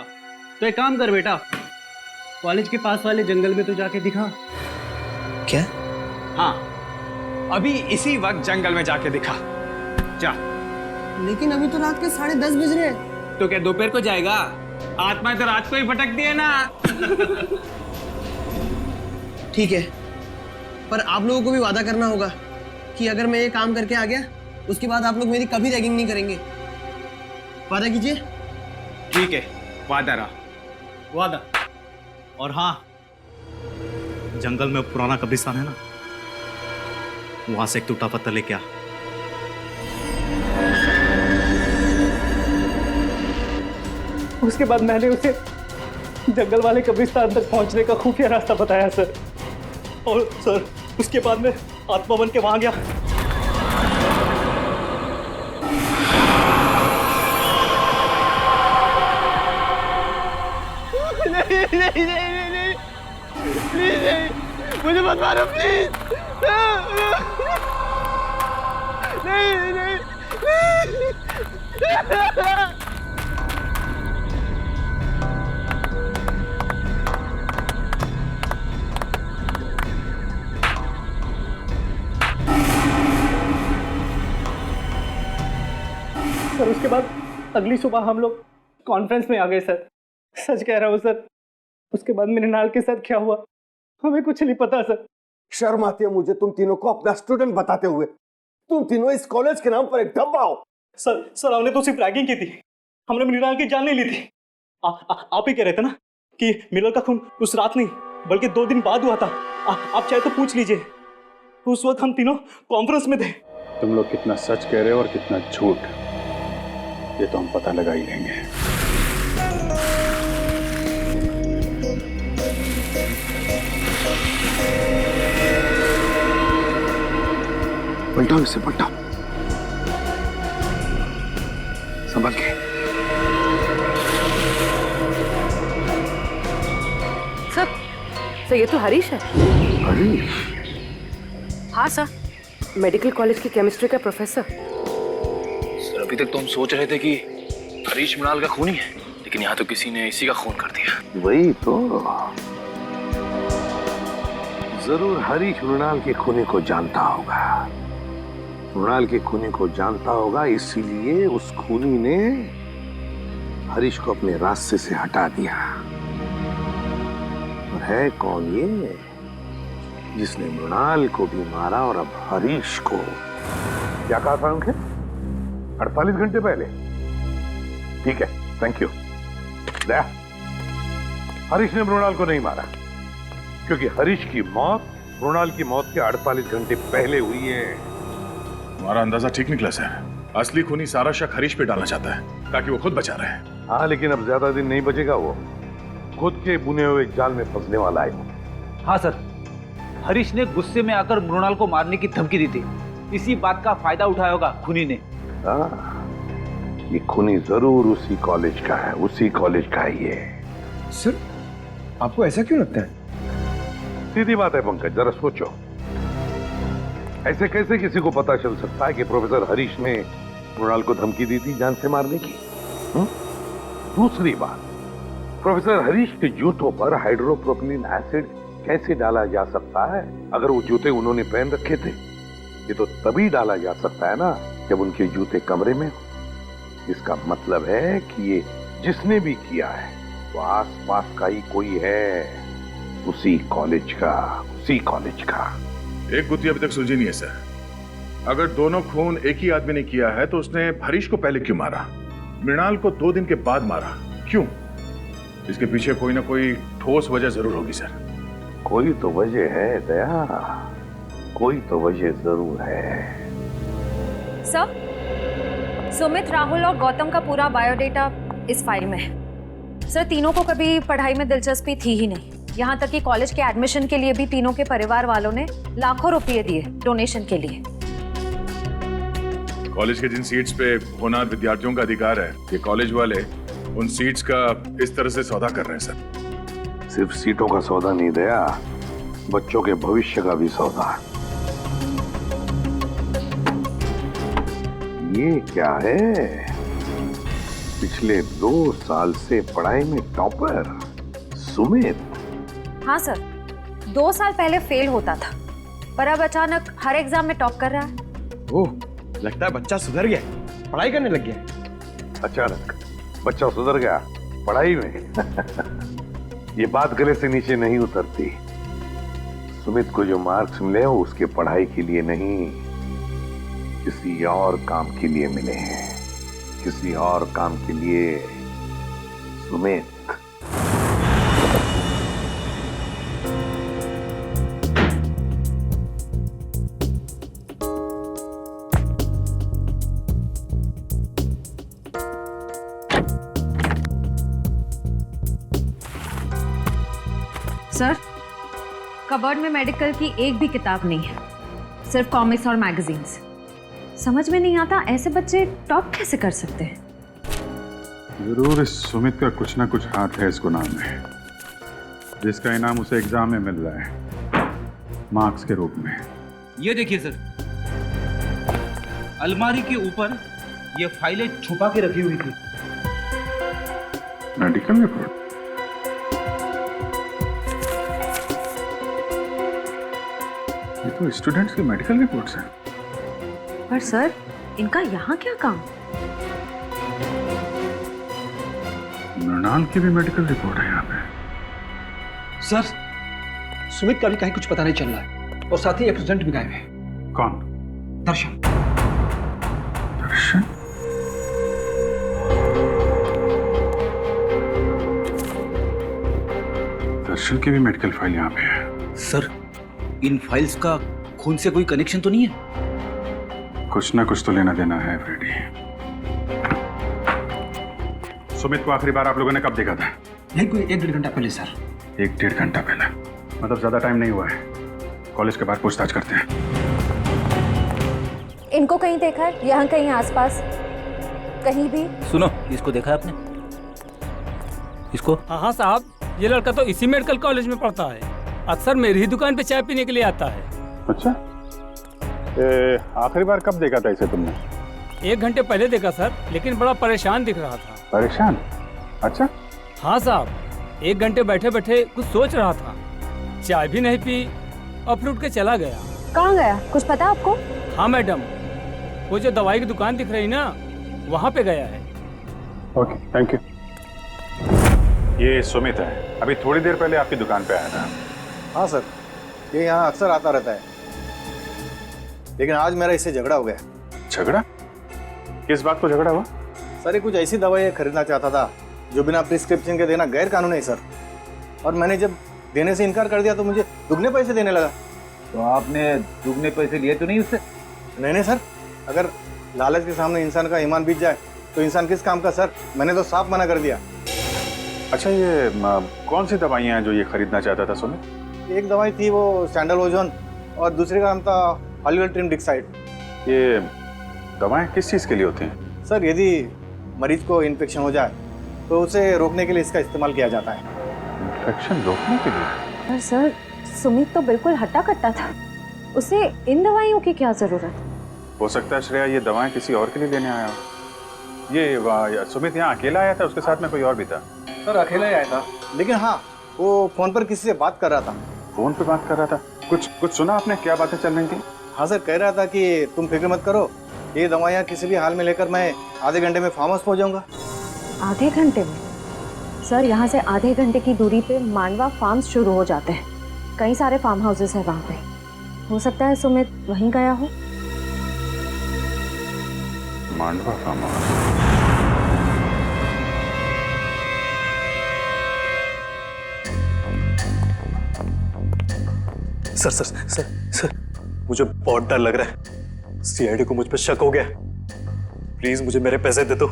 तो एक काम कर बेटा, कॉलेज के पास वाले जंगल में तो जाके दिखा। क्या? हाँ, अभी इसी वक्त जंगल में जाके दिखा जा। लेकिन अभी तो रात के 10:30 बज रहे हैं। तो क्या दोपहर को जाएगा? आत्मा तो रात को ही भटकती है ना। ठीक है, पर आप लोगों को भी वादा करना होगा कि अगर मैं ये काम करके आ गया उसके बाद आप लोग मेरी कभी रैगिंग नहीं करेंगे। वादा कीजिए। ठीक है, वादा रहा। वादा। और हाँ, जंगल में पुराना कब्रिस्तान है ना, वहां से एक टूटा पत्थर लेके आ। उसके बाद मैंने उसे जंगल वाले कब्रिस्तान तक पहुंचने का खुफिया रास्ता बताया सर, और सर उसके बाद मैं आत्मा बन के वहां गया। नहीं नहीं नहीं नहीं प्लीज नहीं, मुझे मत मारो प्लीज। नहीं नहीं सर उसके बाद अगली सुबह हम लोग कॉन्फ्रेंस में आ गए सर। सच कह रहा हूँ सर, उसके बाद मृणाल के साथ क्या हुआ हमें कुछ नहीं पता सर। शर्म आती है मुझे तुम तीनों को अपना स्टूडेंट बताते हुए। तुम तीनों इस कॉलेज के नाम पर एक डब्बा हो। सर हमने तो सिर्फ रैगिंग की थी, हमने मृणाल की जान नहीं ली थी। आप ही कह रहे थे ना कि मिलर का खून उस रात नहीं बल्कि 2 दिन बाद हुआ था। आप चाहे तो पूछ लीजिए, उस वक्त हम तीनों कॉन्फ्रेंस में थे। तुम लोग कितना सच कह रहे हो और कितना झूठ, ये तो हम पता लगा ही लेंगे। पलटाओ इसे, पलटाओ, संभल के। सर ये तो हरीश है। हरीश? हाँ सर, मेडिकल कॉलेज की केमिस्ट्री का प्रोफेसर। सर अभी तक तो हम सोच रहे थे कि हरीश मृणाल का खूनी है, लेकिन यहाँ तो किसी ने इसी का खून कर दिया। वही तो, जरूर हरीश मृणाल के खूनी को जानता होगा। मृणाल के खूनी को जानता होगा, इसीलिए उस खूनी ने हरीश को अपने रास्ते से हटा दिया। और है कौन ये जिसने मृणाल को भी मारा और अब हरीश को? क्या कहा था उनके? 48 घंटे पहले? ठीक है, थैंक यू। दया, हरीश ने मृणाल को नहीं मारा, क्योंकि हरीश की मौत मृणाल की मौत के 48 घंटे पहले हुई है। तुम्हारा अंदाजा ठीक निकला सर। असली खूनी सारा शक हरीश पे डालना चाहता है ताकि वो खुद बचा रहे। हाँ, लेकिन अब ज्यादा दिन नहीं बचेगा, वो खुद के बुने हुए जाल में फंसने वाला है। हाँ सर, हरीश ने गुस्से में आकर मृणाल को मारने की धमकी दी थी। इसी बात का फायदा उठाया होगा खूनी ने। हाँ, ये खूनी जरूर उसी कॉलेज का है, उसी कॉलेज का ही है। सर, आपको ऐसा क्यों लगता है? सीधी बात है पंकज, जरा सोचो, ऐसे कैसे किसी को पता चल सकता है कि प्रोफेसर हरीश ने मृणाल को धमकी दी थी जान से मारने की? दूसरी बात, प्रोफेसर हरीश के जूतों पर हाइड्रोप्रोपिलीन एसिड कैसे डाला जा सकता है? अगर वो जूते उन्होंने पहन रखे थे, ये तो तभी डाला जा सकता है ना जब उनके जूते कमरे में हो। इसका मतलब है कि ये जिसने भी किया है वो आसपास का ही कोई है, उसी कॉलेज का, उसी कॉलेज का। एक गुत्थी अभी तक सुलझी नहीं है सर। अगर दोनों खून एक ही आदमी ने किया है तो उसने हरीश को पहले क्यों मारा, मृणाल को 2 दिन के बाद मारा क्यों? इसके पीछे कोई ना कोई ठोस वजह जरूर होगी सर। कोई तो वजह है दया, कोई तो वजह जरूर है। सर, सुमित, राहुल और गौतम का पूरा बायोडेटा इस फाइल में है। सर, तीनों को कभी पढ़ाई में दिलचस्पी थी ही नहीं। यहाँ तक कि कॉलेज के एडमिशन के लिए भी तीनों के परिवार वालों ने लाखों रुपए दिए डोनेशन के लिए। कॉलेज के जिन सीट्स पे होनहार विद्यार्थियों का अधिकार है, ये कॉलेज वाले उन सीट्स का इस तरह से सौदा कर रहे हैं सर। सिर्फ सीटों का सौदा नहीं दया, बच्चों के भविष्य का भी सौदा। ये क्या है? पिछले 2 साल से पढ़ाई में टॉपर सुमित। हाँ सर, 2 साल पहले फेल होता था, पर अब अचानक हर एग्जाम में टॉप कर रहा है। ओह, लगता है बच्चा सुधर गया, पढ़ाई करने लग गया। अचानक बच्चा सुधर गया पढ़ाई में? ये बात गले से नीचे नहीं उतरती। सुमित को जो मार्क्स मिले वो उसके पढ़ाई के लिए नहीं, किसी और काम के लिए मिले हैं, किसी और काम के लिए। सुमित, सर, कबर्ड में मेडिकल की एक भी किताब नहीं है, सिर्फ कॉमिक्स और मैगजीन्स। समझ में नहीं आता ऐसे बच्चे टॉप कैसे कर सकते हैं। जरूर इस सुमित का कुछ ना कुछ हाथ है इस गुनाह में, जिसका इनाम उसे एग्जाम में मिल रहा है मार्क्स के रूप में। ये देखिए सर, अलमारी के ऊपर ये फाइलें छुपा के रखी हुई थी। Medical report? ये तो स्टूडेंट्स की मेडिकल रिपोर्ट्स हैं। पर सर, इनका यहाँ क्या काम? मृणाल की भी मेडिकल रिपोर्ट है यहाँ पे। सर, सुमित का भी कहीं कुछ पता नहीं चल रहा है, और साथ ही एक स्टूडेंट भी गायब है। कौन? दर्शन। दर्शन? दर्शन की भी मेडिकल फाइल यहाँ पे है। सर, इन फाइल्स का खून से कोई कनेक्शन तो नहीं है? कुछ ना कुछ तो लेना देना है फ्रेडी। सुमित को आखिरी बार आप लोगों ने कब देखा था? नहीं, कोई 1-1.5 घंटा पहले सर। 1-1.5 घंटा पहले? मतलब ज्यादा टाइम नहीं हुआ है। कॉलेज के बाहर पूछताछ करते हैं। इनको कहीं देखा है? यहाँ कहीं आसपास कहीं भी? सुनो, इसको देखा है आपने? इसको? हाँ साहब, ये लड़का तो इसी मेडिकल कॉलेज में पढ़ता है। अक्सर मेरी ही दुकान पे चाय पीने के लिए आता है। अच्छा, आखिरी बार कब देखा था इसे तुमने? 1 घंटे पहले देखा सर, लेकिन बड़ा परेशान दिख रहा था। परेशान? अच्छा। हाँ साहब, 1 घंटे बैठे बैठे कुछ सोच रहा था, चाय भी नहीं पी और फिर उठ के चला गया। कहाँ गया, कुछ पता आपको? हाँ मैडम, वो जो दवाई की दुकान दिख रही ना, वहाँ पे गया है। Okay, thank you. ये सुमित है, अभी थोड़ी देर पहले आपकी दुकान पे आया था। हाँ सर, ये यहाँ अक्सर आता रहता है, लेकिन आज मेरा इससे झगड़ा हो गया। झगड़ा? किस बात को झगड़ा हुआ? सर ये कुछ ऐसी दवाई खरीदना चाहता था जो बिना प्रिस्क्रिप्शन के देना गैर कानूनी है सर, और मैंने जब देने से इनकार कर दिया तो मुझे दुगने पैसे देने लगा। तो आपने दुगने पैसे लिए तो नहीं उससे? नहीं सर, अगर लालच के सामने इंसान का ईमान बीत जाए तो इंसान किस काम का सर, मैंने तो साफ मना कर दिया। अच्छा, ये कौन सी दवाइयाँ हैं जो ये खरीदना चाहता था सुमित? एक दवाई थी वो सैंडल ओजोन और दूसरे का नाम था हॉलीवुड ट्रिम डिक्साइड। ये दवाएं किस चीज़ के लिए होती हैं? सर यदि मरीज को इन्फेक्शन हो जाए तो उसे रोकने के लिए इसका इस्तेमाल किया जाता है। इन्फेक्शन रोकने के लिए? पर सर सुमित तो बिल्कुल हट्टा कट्टा था, उसे इन दवाइयों की क्या जरूरत? हो सकता है श्रेया ये दवाएं किसी और के लिए लेने आया हो। ये सुमित यहाँ अकेला आया था, उसके साथ में कोई और भी था? सर अकेला ही आया था, लेकिन हाँ वो फोन पर किसी से बात कर रहा था। फोन पे बात कर रहा था? कुछ सुना आपने? क्या बातें चल रही थी? हाँ सर, कह रहा था कि तुम फिक्र मत करो, ये दवाइयाँ किसी भी हाल में लेकर मैं आधे घंटे में फार्म हाउस पहुँच जाऊँगा। आधे घंटे में? सर यहाँ से आधे घंटे की दूरी पे मांडवा फार्म्स शुरू हो जाते हैं, कई सारे फार्म हाउसेस हैं वहाँ पे। हो सकता है सुमित वहीं गया हो। Mandwa farm house? Sir sir sir sir मुझे बहुत डर लग रहा है, सीआईडी को मुझ पर शक हो गया। प्लीज मुझे मेरे पैसे दे दो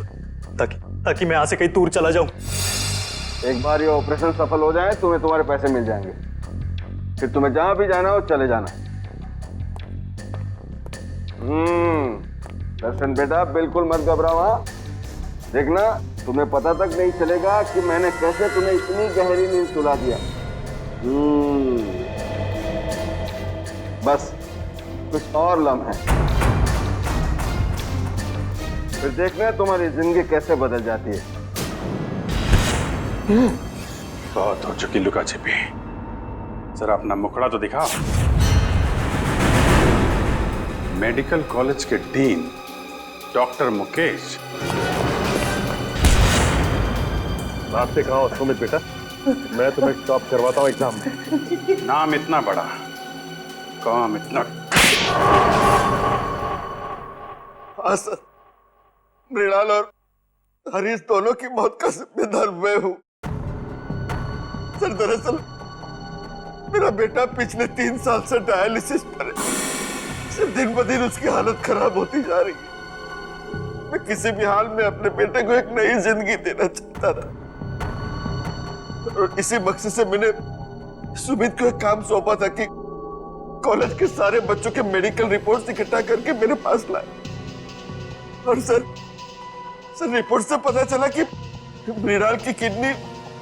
ताकि मैं यहाँ से कहीं दूर चला जाऊं। एक बार ये ऑपरेशन सफल हो जाए तुम्हें तुम्हारे पैसे मिल जाएंगे, फिर तुम्हें जहां भी जाना हो चले जाना। दर्शन बेटा बिल्कुल मत घबराओ। हाँ देखना, तुम्हें पता तक नहीं चलेगा कि मैंने कैसे तुम्हें इतनी गहरी नींद सुला दिया। बस कुछ और लम्हे, फिर देखना तुम्हारी जिंदगी कैसे बदल जाती है। बहुत हो चुकी लुका छिपी, जरा अपना मुखड़ा तो दिखाओ। मेडिकल कॉलेज के डीन डॉक्टर मुकेश। आपसे कहा सुमित बेटा, मैं तुम्हें टॉप करवाता हूँ एग्जाम में। नाम इतना बड़ा, काम इतना। हाँ सर, मृणाल और हरीश दोनों की मौत का जिम्मेदार मैं हूं। सर दरअसल मेरा बेटा पिछले 3 साल से डायलिसिस पर है। सिर्फ दिन ब दिन उसकी हालत खराब होती जा रही है। मैं किसी भी हाल में अपने बेटे को एक नई जिंदगी देना चाहता था, और इसी मकसद से मैंने सुमित को एक काम सौंपा था कि कॉलेज के सारे बच्चों के मेडिकल रिपोर्ट्स इकट्ठा करके मेरे पास लाए। और सर रिपोर्ट से पता चला कि मृणाल की किडनी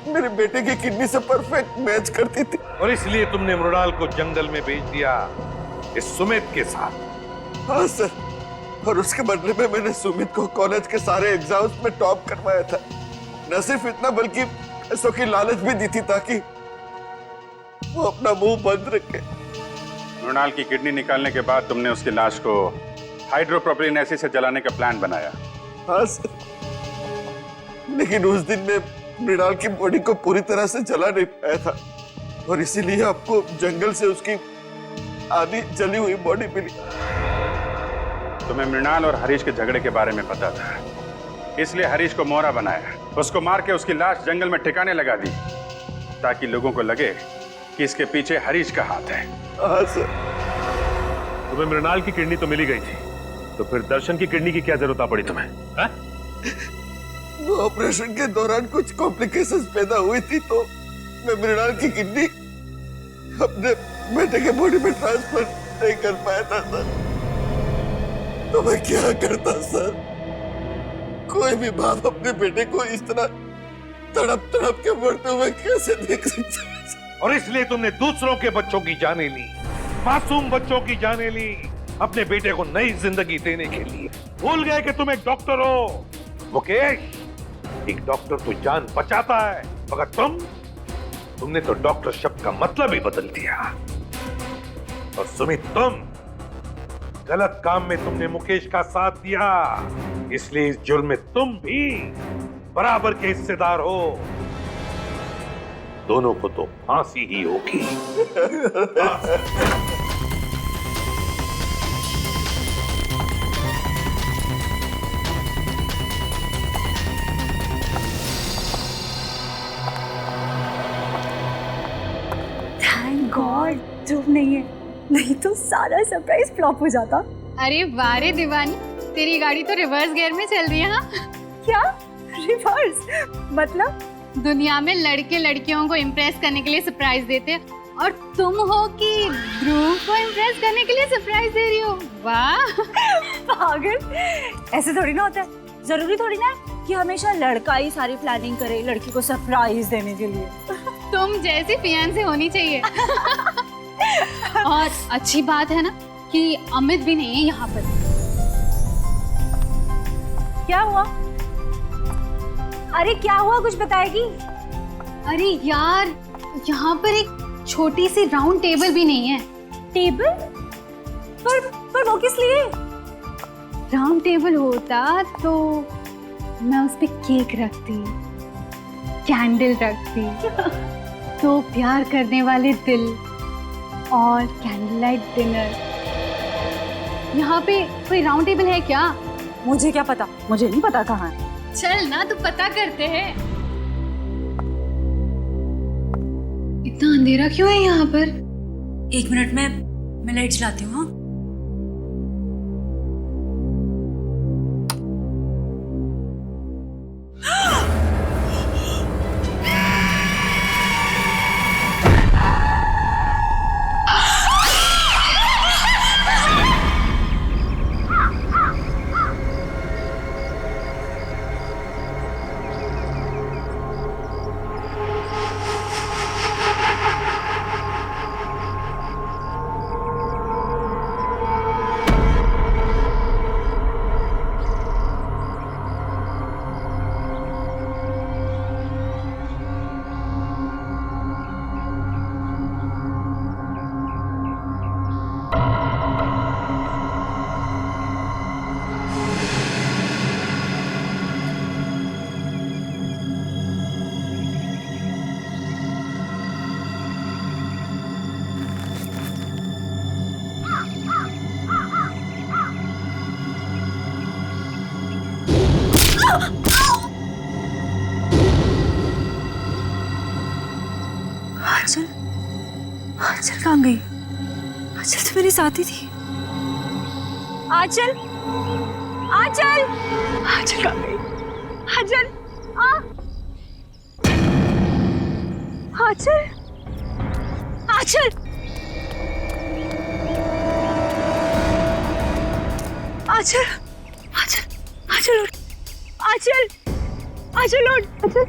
मेरे बेटे की किडनी से परफेक्ट मैच करती थी। और इसलिए तुमने मृणाल को जंगल में भेज दिया इस सुमित के साथ? हाँ सर, और उसके बदले में मैंने सुमित को कॉलेज के सारे एग्जाम्स में टॉप करवाया था। न सिर्फ इतना बल्कि पैसों की लालच भी दी थी ताकि वो अपना मुंह बंद रखे। मृणाल की किडनी निकालने के बाद तुमने उसकी लाश को हाइड्रोप्रोपिलीन एसिड से जलाने का प्लान बनाया? हाँ सर, लेकिन उस दिन में मृणाल की बॉडी को पूरी तरह से जला नहीं पाया था, और इसीलिए आपको जंगल से उसकी आधी जली हुई बॉडी मिली। तुम्हें मृणाल और हरीश के झगड़े के बारे में पता था, इसलिए हरीश को मोहरा बनाया, उसको मार के उसकी लाश जंगल में ठिकाने लगा दी, ताकि लोगों को लगे कि इसके पीछे हरीश का हाथ है। हाँ सर। तुम्हें मृणाल की किडनी तो मिली गई थी, तो फिर दर्शन की किडनी की क्या जरूरत पड़ी तुम्हें? वो ऑपरेशन के दौरान कुछ कॉम्प्लिकेशंस पैदा हुई थी, तो मैं मृणाल की किडनी अपने बेटे के बॉडी में ट्रांसफर नहीं कर पाया था सर। तो मैं क्या करता सर? कोई भी बाप अपने बेटे को इस तरह तड़प तड़प के मरते हुए कैसे देख सकता है? और इसलिए तुमने दूसरों के बच्चों की जानें ली, मासूम बच्चों की जानें ली, अपने बेटे को नई जिंदगी देने के लिए। भूल गए कि तुम एक डॉक्टर हो मुकेश। एक डॉक्टर तो जान बचाता है, मगर तुमने तो डॉक्टर शब्द का मतलब ही बदल दिया। और सुमित, तुम गलत काम में तुमने मुकेश का साथ दिया, इसलिए इस जुर्म में तुम भी बराबर के हिस्सेदार हो। दोनों को तो फांसी ही होगी। नहीं है, नहीं तो सारा सरप्राइज फ्लॉप हो जाता। अरे वारे दीवानी, तेरी गाड़ी तो रिवर्स गियर में चल रही है। हाँ क्या रिवर्स मतलब? दुनिया में लड़के लड़कियों को इम्प्रेस करने के लिए सरप्राइज देते हैं और तुम हो कि ध्रुव को इम्प्रेस करने के लिए सरप्राइज दे रही हो। वाह पागल, ऐसे थोड़ी ना होता है। जरूरी थोड़ी ना कि हमेशा लड़का ही सारी प्लानिंग करे लड़की को सरप्राइज देने के लिए। तुम जैसी फियांसे होनी चाहिए। और अच्छी बात है ना कि अमित भी नहीं है यहाँ पर। क्या हुआ? अरे क्या हुआ, कुछ बताएगी? अरे यार, यहाँ पर एक छोटी सी राउंड टेबल भी नहीं है। टेबल? पर वो किस लिए? राउंड टेबल होता तो मैं उस पे केक रखती, कैंडल रखती, तो प्यार करने वाले दिल और कैंडल लाइट डिनर। यहाँ पे कोई राउंड टेबल है क्या? मुझे क्या पता, मुझे नहीं पता कहाँ है। चल ना, तो पता करते हैं। इतना अंधेरा क्यों है यहाँ पर? 1 मिनट में मैं लाइट जलाती हूँ। हाँ आंचल कहाँ गई? आंचल तो मेरे साथ ही थी। आंचल, आंचल, आंचल कहाँ गई? आंचल, आंचल, आंचल, आंचल, आंचल, आंचल उठ, आंचल, आंचल उठ, आंचल।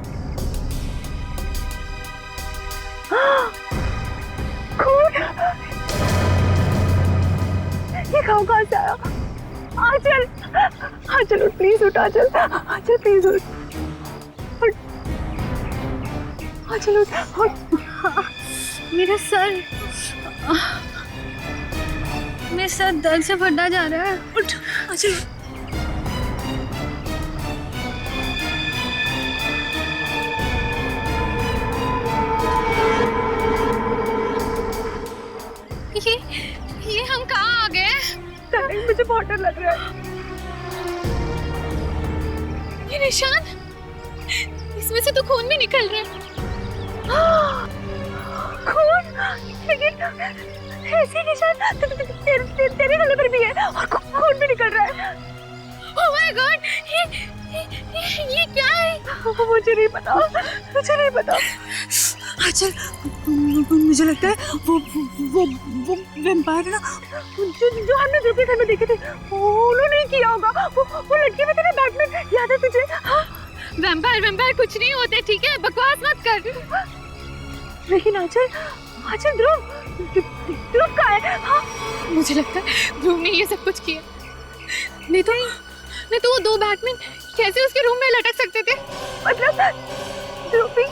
खून! ये खाओ कहाँ से आया? आंचल, आंचल उठ, प्लीज उठ, आंचल, आंचल प्लीज उठ, उठ, आंचल उठ, उठ। मेरा सर, मेरा सर दर्द से फटा जा रहा है। उठ, आंचल उठ। ये हम कहाँ आ गए? मुझे बहुत डर लग रहा है। ये निशान, इसमें से तो खून भी निकल रहा है। खून? लेकिन ऐसे निशान तेरे गले पर भी है और खून भी निकल रहा है। ओह माय गॉड, ये क्या है? मुझे नहीं पता, मुझे नहीं पता। आंचल, मुझे लगता है वो वैम्पायर ना, जो हमने ध्रुव के घर में देखे थे, उन्होंने किया होगा। वो लड़की में तेरे बैटमैन याद है तुझे? वैम्पायर कुछ नहीं होते, ठीक है? बकवास मत कर। लेकिन आंचल ध्रुव कहाँ है? हाँ? मुझे लगता है ध्रुव ने ये सब कुछ किया। नहीं तो वो 2 बैटमैन कैसे उसके रूम में लटक सकते थे? मतलब ध्रुव भी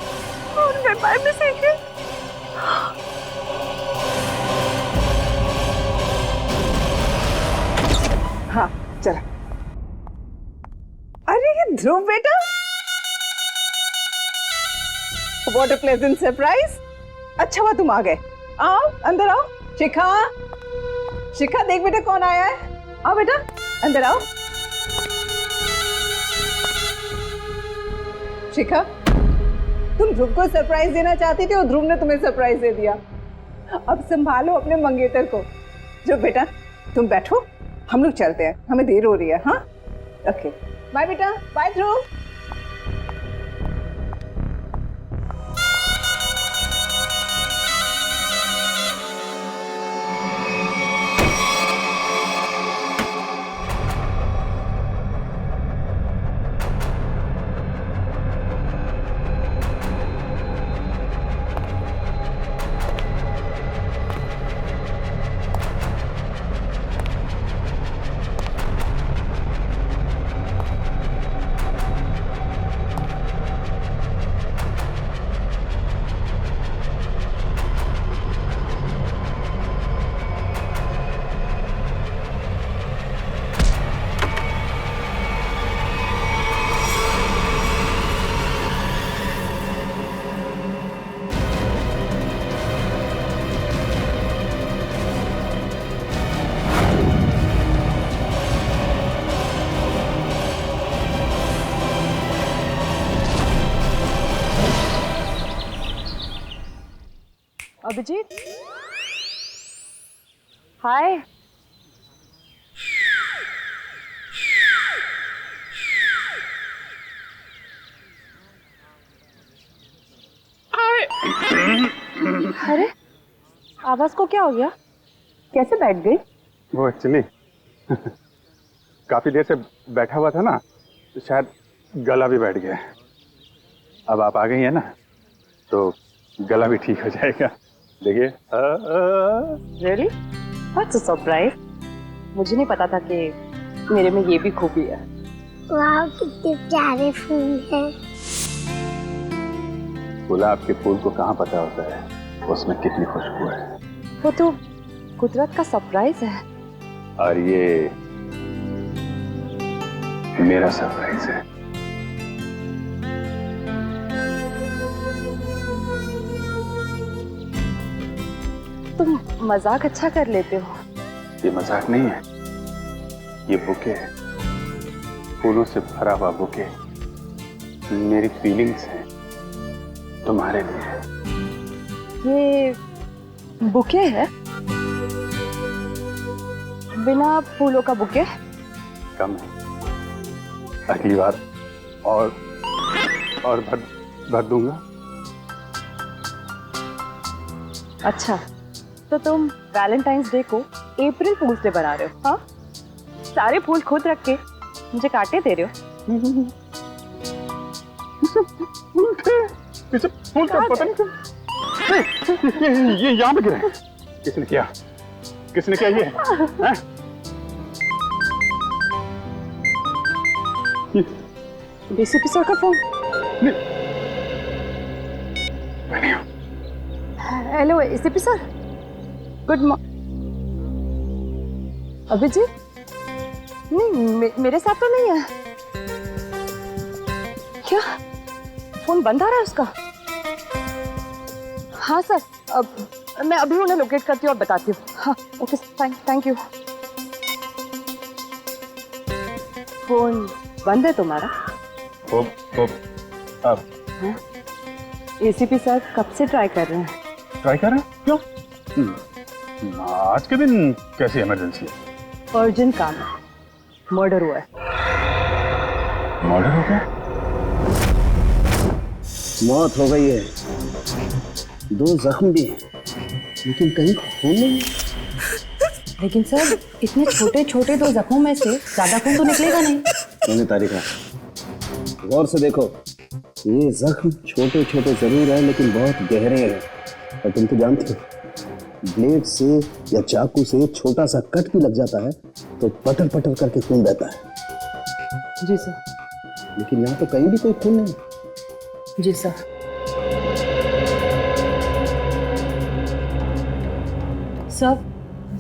उन वैम्पायर में से एक है। हाँ चला। अरे ये ध्रुव बेटा, व्हाट अ प्लेजेंट सरप्राइज। अच्छा हुआ तुम आ गए। आओ अंदर आओ। शिखा, शिखा देख बेटा कौन आया है। आओ बेटा अंदर आओ। शिखा, तुम ध्रुव को सरप्राइज देना चाहती थी और ध्रुव ने तुम्हें सरप्राइज दे दिया। अब संभालो अपने मंगेतर को। जो बेटा तुम बैठो, हम लोग चलते हैं, हमें देर हो रही है। हाँ ओके बाय बेटा, बाय ध्रुव। अभिजीत, हाय। अरे आवाज को क्या हो गया? कैसे बैठ गई? वो एक्चुअली काफी देर से बैठा हुआ था ना, तो शायद गला भी बैठ गया। अब आप आ गई है ना, तो गला भी ठीक हो जाएगा। देखिए। रियली? What's a surprise. मुझे नहीं पता था कि मेरे में ये भी खूबी है। वाह कितने प्यारे फूल हैं। गुलाब के फूल को कहाँ पता होता है उसमें कितनी खुशबू है। वो तो कुदरत का सरप्राइज है। और ये मेरा सरप्राइज है। तुम मजाक अच्छा कर लेते हो। ये मजाक नहीं है, ये बुके है, फूलों से भरा हुआ बुके मेरी फीलिंग्स है तुम्हारे लिए। ये बुके है? बिना फूलों का बुके? कम है, अगली बार और भर दूंगा। अच्छा, तो तुम वैलेंटाइंस डे को अप्रैल फूल्स डे बना रहे हो? हाँ, सारे फूल खुद रख के मुझे काटे दे रहे हो। फूल का पता नहीं ये यहाँ पे गिरा है। किसने किया ये है? डीसीपी सर का फोन। Hello ACP sir, good morning. Abhijit? नहीं, मेरे साथ तो नहीं है। क्या फोन बंद आ रहा है उसका? हाँ सर, अब मैं अभी उन्हें लोकेट करती हूँ और बताती हूँ। हाँ ओके, थैंक यू। फोन बंद है तुम्हारा? अब एसीपी सर कब से ट्राई कर रहे हैं? ट्राई कर रहे हैं? क्यों? आज के दिन कैसी इमरजेंसी है? अर्जेंट काम है, मर्डर हुआ है। मर्डर हो गया? मौत हो गई है, 2 जख्म भी हैं, लेकिन कहीं खून नहीं। लेकिन सर इतने छोटे छोटे 2 जख्मों में से ज्यादा खून तो निकलेगा नहीं। मैंने तारीखा गौर से देखो, ये जख्म छोटे छोटे जरूर है लेकिन बहुत गहरे हैं। और तुम तो जानते हो, ब्लेड से या चाकू से छोटा सा कट भी लग जाता है तो पटर पटर करके खून बहता है। जी सर। लेकिन यहाँ तो कहीं भी कोई खून नहीं। जी सर। सर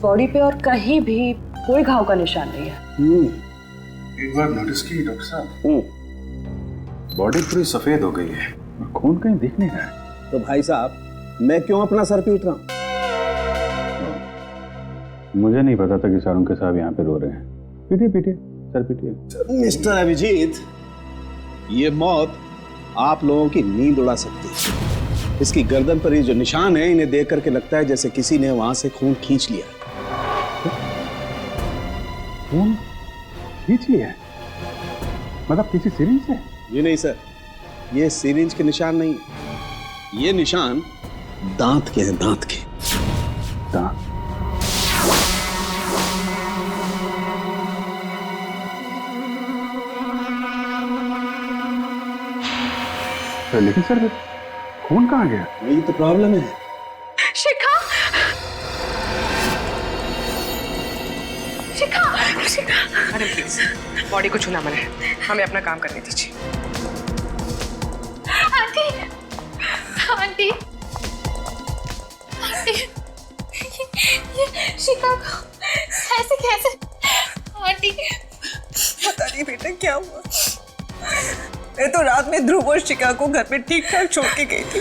बॉडी पे और कहीं भी कोई घाव का निशान नहीं है। एक बार नोटिस की डॉक्टर साहब, बॉडी पूरी सफेद हो गई है, खून कहीं दिख नहीं रहा है। तो भाई साहब मैं क्यों अपना सर पीट रहा हूँ? मुझे नहीं पता था कि सारुंके साहब यहाँ पे रो रहे हैं। पीटिए सर पीटिए। मिस्टर अभिजीत, ये मौत आप लोगों की नींद उड़ा सकती है, इसकी गर्दन पर ये जो निशान है, इन्हें देख करके लगता है जैसे किसी ने वहां से खून खींच लिया। खून खींच लिया है? मतलब किसी सिरिंज से? ये नहीं सर, ये सिरिंज के निशान नहीं, ये निशान दांत के हैं, दांत के। दांत? लेकिन सर खून कहाँ गया? यही तो प्रॉब्लम है। शिखा, शिखा, शिखा। मैडम प्लीज, बॉडी को छूना मना है, हमें अपना काम करने दीजिए। आंटी, आंटी, आंटी, ये शिखा को ऐसे कैसे? आंटी, पता नहीं बेटा क्या हुआ। मैं तो रात में ध्रुव और शिखा को घर में ठीक ठाक छोड़ के गई थी।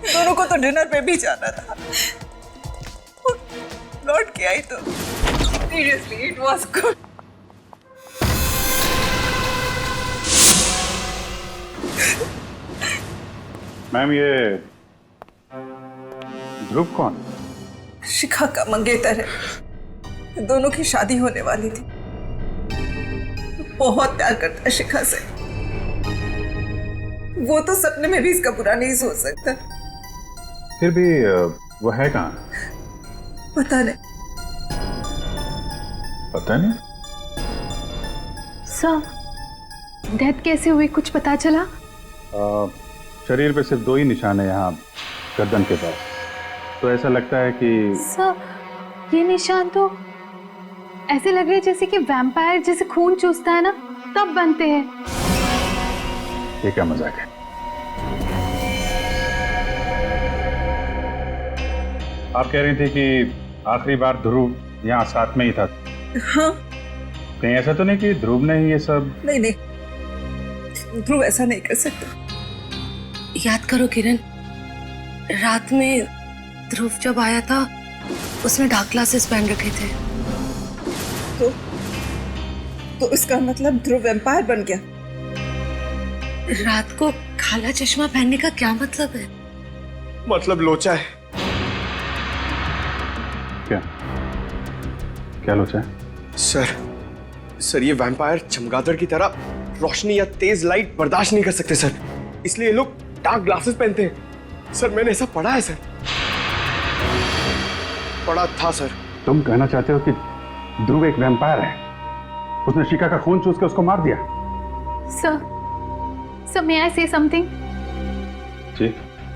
दोनों को तो डिनर पे भी जाना था। लौट के आई तो seriously it was good. Ma'am, ये ध्रुव कौन? शिखा का मंगेतर है। दोनों की शादी होने वाली थी। बहुत प्यार करता है शिखा से। वो तो सपने में भी इसका बुरा नहीं सोच सकता। फिर भी वो है कहाँ? पता नहीं। पता नहीं? सर, डेथ कैसे हुई, कुछ पता चला? शरीर पे सिर्फ 2 ही निशान है यहाँ गर्दन के पास। तो ऐसा लगता है कि सर, ये निशान तो ऐसे लग रहे हैं जैसे कि वैम्पायर जैसे खून चूसता है ना, तब बनते हैं। ये क्या मजाक है? आप कह रही थी कि आखिरी बार ध्रुव यहाँ साथ में ही था। हाँ। कहीं ऐसा तो नहीं कि ध्रुव ने ही ये सब? नहीं नहीं, ध्रुव ऐसा नहीं कर सकता। याद करो किरण, रात में ध्रुव जब आया था उसने डार्क ग्लासेस पहन रखे थे। तो इसका मतलब ध्रुव वैम्पायर बन गया। रात को काला चश्मा पहनने का क्या मतलब है? मतलब लोचा है। क्या लोचा है? सर ये वैम्पायर चमगादड़ की तरह रोशनी या तेज लाइट बर्दाश्त नहीं कर सकते सर, इसलिए ये लोग डार्क ग्लासेस पहनते हैं। सर मैंने ऐसा पढ़ा है सर, पढ़ा था सर। तुम कहना चाहते हो कि ध्रुव एक वैम्पायर है? उसने शिखा का खून चूस के उसको मार दिया? Sir, may I say something? जी।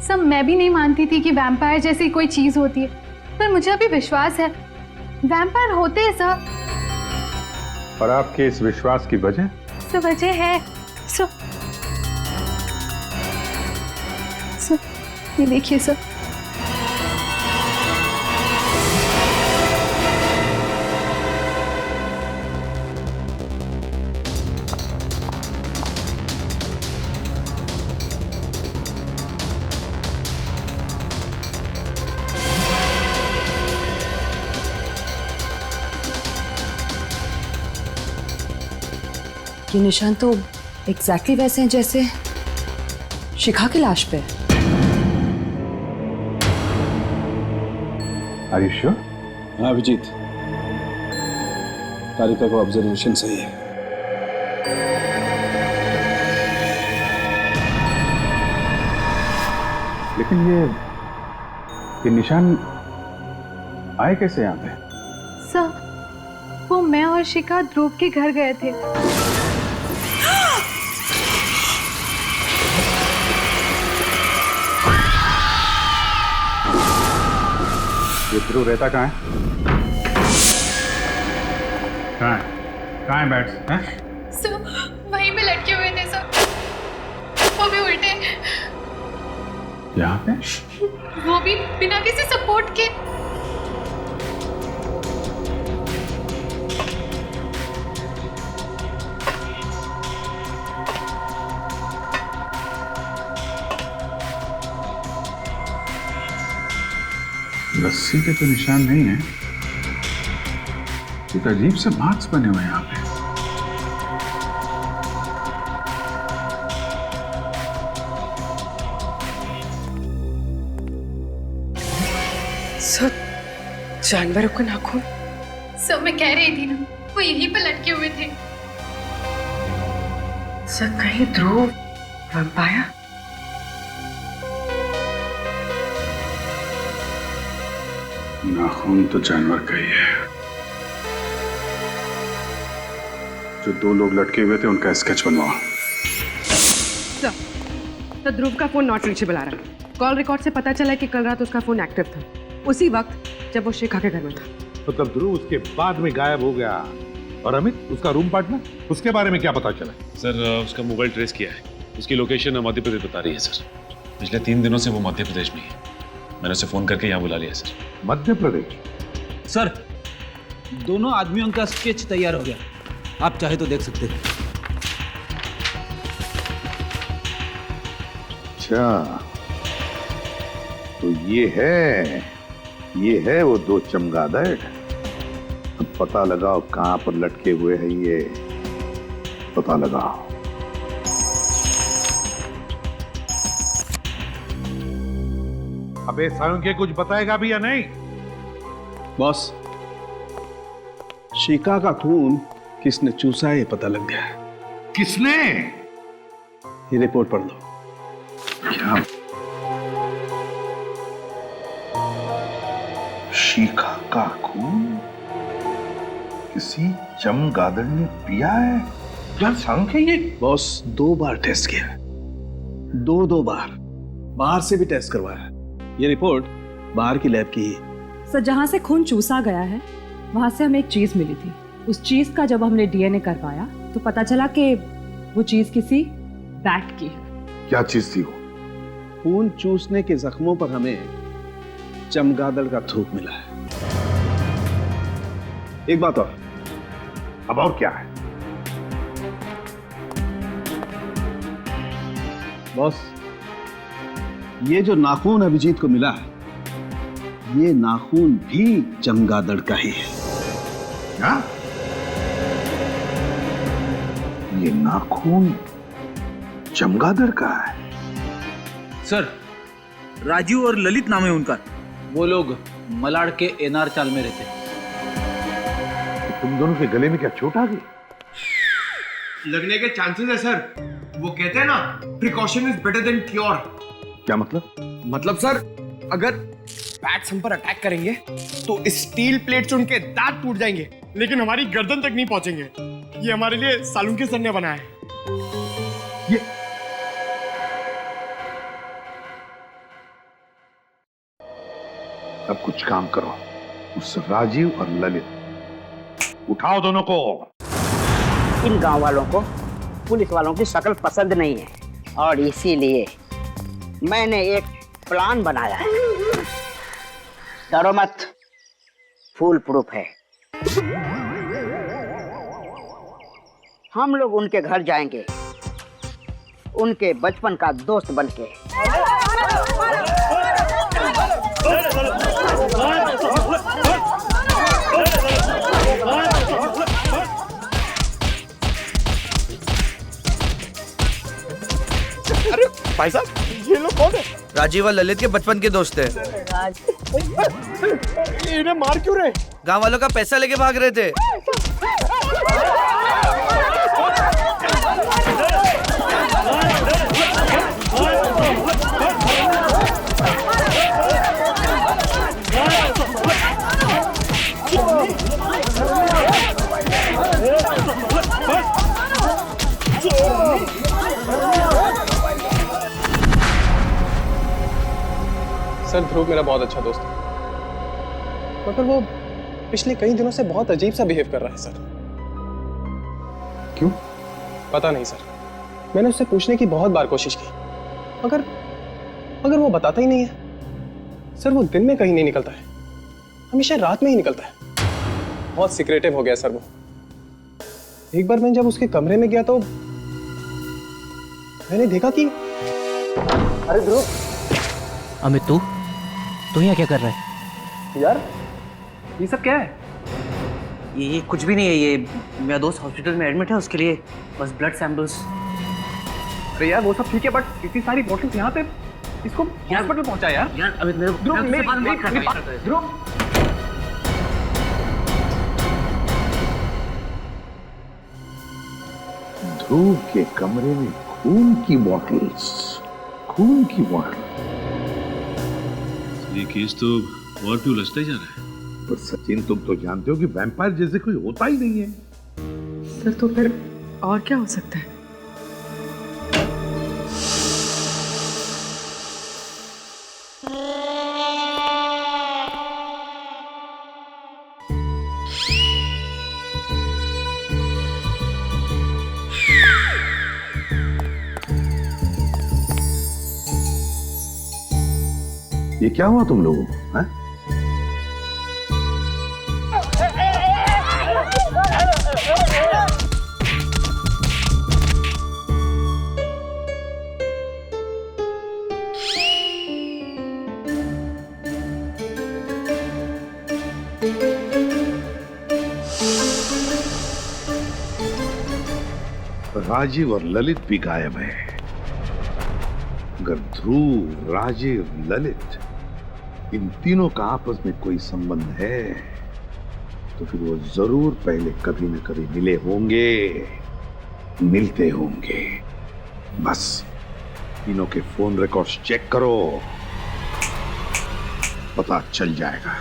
सर, मैं भी नहीं मानती थी कि वैम्पायर जैसी कोई चीज होती है, पर मुझे अभी विश्वास है वैम्पायर होते हैं सर। और आपके इस विश्वास की वजह? सर, वजह है सर, ये देखिए सर। ये निशान तो एग्जैक्टली वैसे हैं जैसे शिखा की लाश पे। Are you sure? हाँ अभिजीत, तारिका को ऑब्जर्वेशन सही है। लेकिन ये निशान आए कैसे यहाँ पे? सर, वो मैं और शिखा ध्रुव के घर गए थे। ये ध्रुव रहता कहाँ है? कहाँ है बैट्स? हैं? सर, वहीं पे लटके हुए थे सर, वो भी उल्टे। यहाँ पे? वो भी बिना किसी सपोर्ट के। रस्सी के तो निशान नहीं है, ये तो अजीब से मार्क्स बने हुए हैं यहाँ पे। सर, जानवरों का नाखून? सब मैं कह रही थी ना, वो यहीं पर लटके हुए थे। सर, कहीं ध्रुव वैम्पायर? नाखून तो जानवर का ही है। जो 2 लोग लटके हुए थे उनका स्केच बनवाओ। तो ध्रुव का फोन नॉट रीचेबल आ रहा है। कॉल रिकॉर्ड से पता चला कि कल रात उसका फोन एक्टिव था, उसी वक्त जब वो शिखा के घर में था। मतलब ध्रुव उसके बाद में गायब हो गया। और अमित, उसका रूम पार्टनर, उसके बारे में क्या पता चला? सर, उसका मोबाइल ट्रेस किया है। उसकी लोकेशन मध्य प्रदेश बता रही है सर। पिछले 3 दिनों से वो मध्य प्रदेश में ही है। मैंने उसे फोन करके यहाँ बुला लिया सर। मध्य प्रदेश? सर, दोनों आदमियों का स्केच तैयार हो गया, आप चाहे तो देख सकते हैं। अच्छा, तो ये है वो 2 चमगादड़। अब पता लगाओ कहां पर लटके हुए हैं ये, पता लगाओ। अबे सायुंके कुछ बताएगा भी या नहीं? बॉस, शिका का खून किसने चूसा है ये पता लग गया है। किसने? ये रिपोर्ट पढ़ लो। क्या? शिखा का खून किसी चमगादड़ ने पिया है? क्या सांख्य ये? बॉस, 2 बार टेस्ट किया, 2 बार बाहर से भी टेस्ट करवाया। ये रिपोर्ट बाहर की लैब की ही। सर, जहाँ से खून चूसा गया है वहां से हमें एक चीज मिली थी। उस चीज का जब हमने डीएनए करवाया तो पता चला कि वो चीज किसी बैट की है। क्या चीज थी वो? खून चूसने के जख्मों पर हमें चमगादड़ का थूक मिला है। एक बात और। अब और क्या है? बॉस, ये जो नाखून अभिजीत को मिला है, ये नाखून भी चमगादड़ का ही है। क्या? ये नाखून चमगादड़ का है? सर, राजू और ललित नाम है उनका। वो लोग मलाड़ के एनआर चाल में रहते। तुम दोनों के गले में क्या चोट आ गई? लगने के चांसेस है सर। वो कहते हैं ना, precaution is better than cure. क्या मतलब? मतलब सर, अगर बैट्स हम पर अटैक करेंगे तो स्टील प्लेट से उनके दांत टूट जाएंगे, लेकिन हमारी गर्दन तक नहीं पहुंचेंगे। ये हमारे लिए सालुंके सर ने बनाया है। ये अब कुछ काम करो, उस राजीव और ललित उठाओ दोनों को। इन गांव वालों को पुलिस वालों की शक्ल पसंद नहीं है और इसीलिए मैंने एक प्लान बनाया है। डरो मत, फुल प्रूफ है। हम लोग उनके घर जाएंगे, उनके बचपन का दोस्त बनके। अरे भाई साहब, ये लोग कौन है? राजीव और ललित के बचपन के दोस्त हैं। इन्हें मार क्यों रहे? गांव वालों का पैसा लेके भाग रहे थे। सर, ध्रुव मेरा बहुत अच्छा दोस्त है, मगर वो पिछले कई दिनों से बहुत अजीब सा बिहेव कर रहा है सर। क्यों? पता नहीं सर, मैंने उससे पूछने की बहुत बार कोशिश की, मगर वो बताता ही नहीं है। सर, वो दिन में कहीं नहीं निकलता है, हमेशा रात में ही निकलता है। बहुत सीक्रेटिव हो गया सर वो। एक बार मैं जब उसके कमरे में गया तो मैंने देखा कि अरे ध्रुव, अमित, तू यहाँ क्या कर रहा है? यार, ये सब क्या है? ये कुछ भी नहीं है। ये मेरा दोस्त हॉस्पिटल में एडमिट है, उसके लिए बस ब्लड सैंपल्स। अरे यार, वो सब ठीक है, बट इतनी सारी बॉटल्स यहाँ पे इसको हॉस्पिटल पहुंचा यार। अभी ध्रुव ध्रुव के कमरे में खून की बॉटल्स, खून की बॉटल। ये केस तो और क्यों उलझता ही जा रहा है। पर सचिन, तुम तो जानते हो कि वैम्पायर जैसे कोई होता ही नहीं है। सर तो फिर और क्या हो सकता है? ये क्या हुआ तुम लोगों को? हैं? राजीव और ललित भी गायब है। अगर ध्रुव, राजीव, ललित इन तीनों का आपस में कोई संबंध है तो फिर वो जरूर पहले कभी न कभी मिले होंगे, मिलते होंगे। बस तीनों के फोन रिकॉर्ड्स चेक करो, पता चल जाएगा।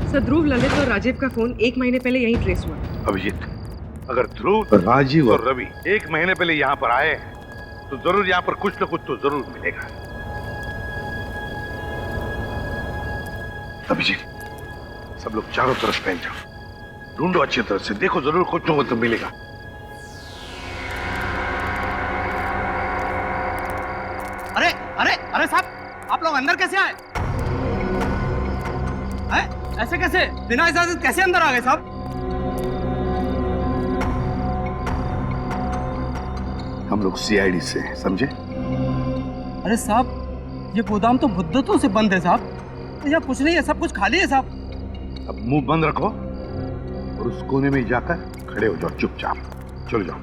सर ध्रुव, ललित और राजीव का फोन 1 महीने पहले यहीं ट्रेस हुआ। अभिजीत, अगर ध्रुव, राजीव और रवि 1 महीने पहले यहाँ पर आए तो जरूर यहाँ पर कुछ न कुछ तो जरूर मिलेगा। अभिजीत, सब लोग चारों तरफ फैल जाओ, ढूंढो अच्छी तरह से, देखो जरूर कुछ न कुछ तो मिलेगा। अरे अरे अरे साहब, आप लोग अंदर कैसे आए? ऐसे कैसे, बिना इजाजत कैसे अंदर आ गए साहब? हम लोग सीआईडी से हैं, समझे? अरे साहब, ये गोदाम तो मुद्दतों से बंद है साहब। यहाँ कुछ नहीं है, सब कुछ खाली है साहब। अब मुंह बंद रखो और उस कोने में जाकर खड़े हो जाओ चुपचाप। चलो जाओ।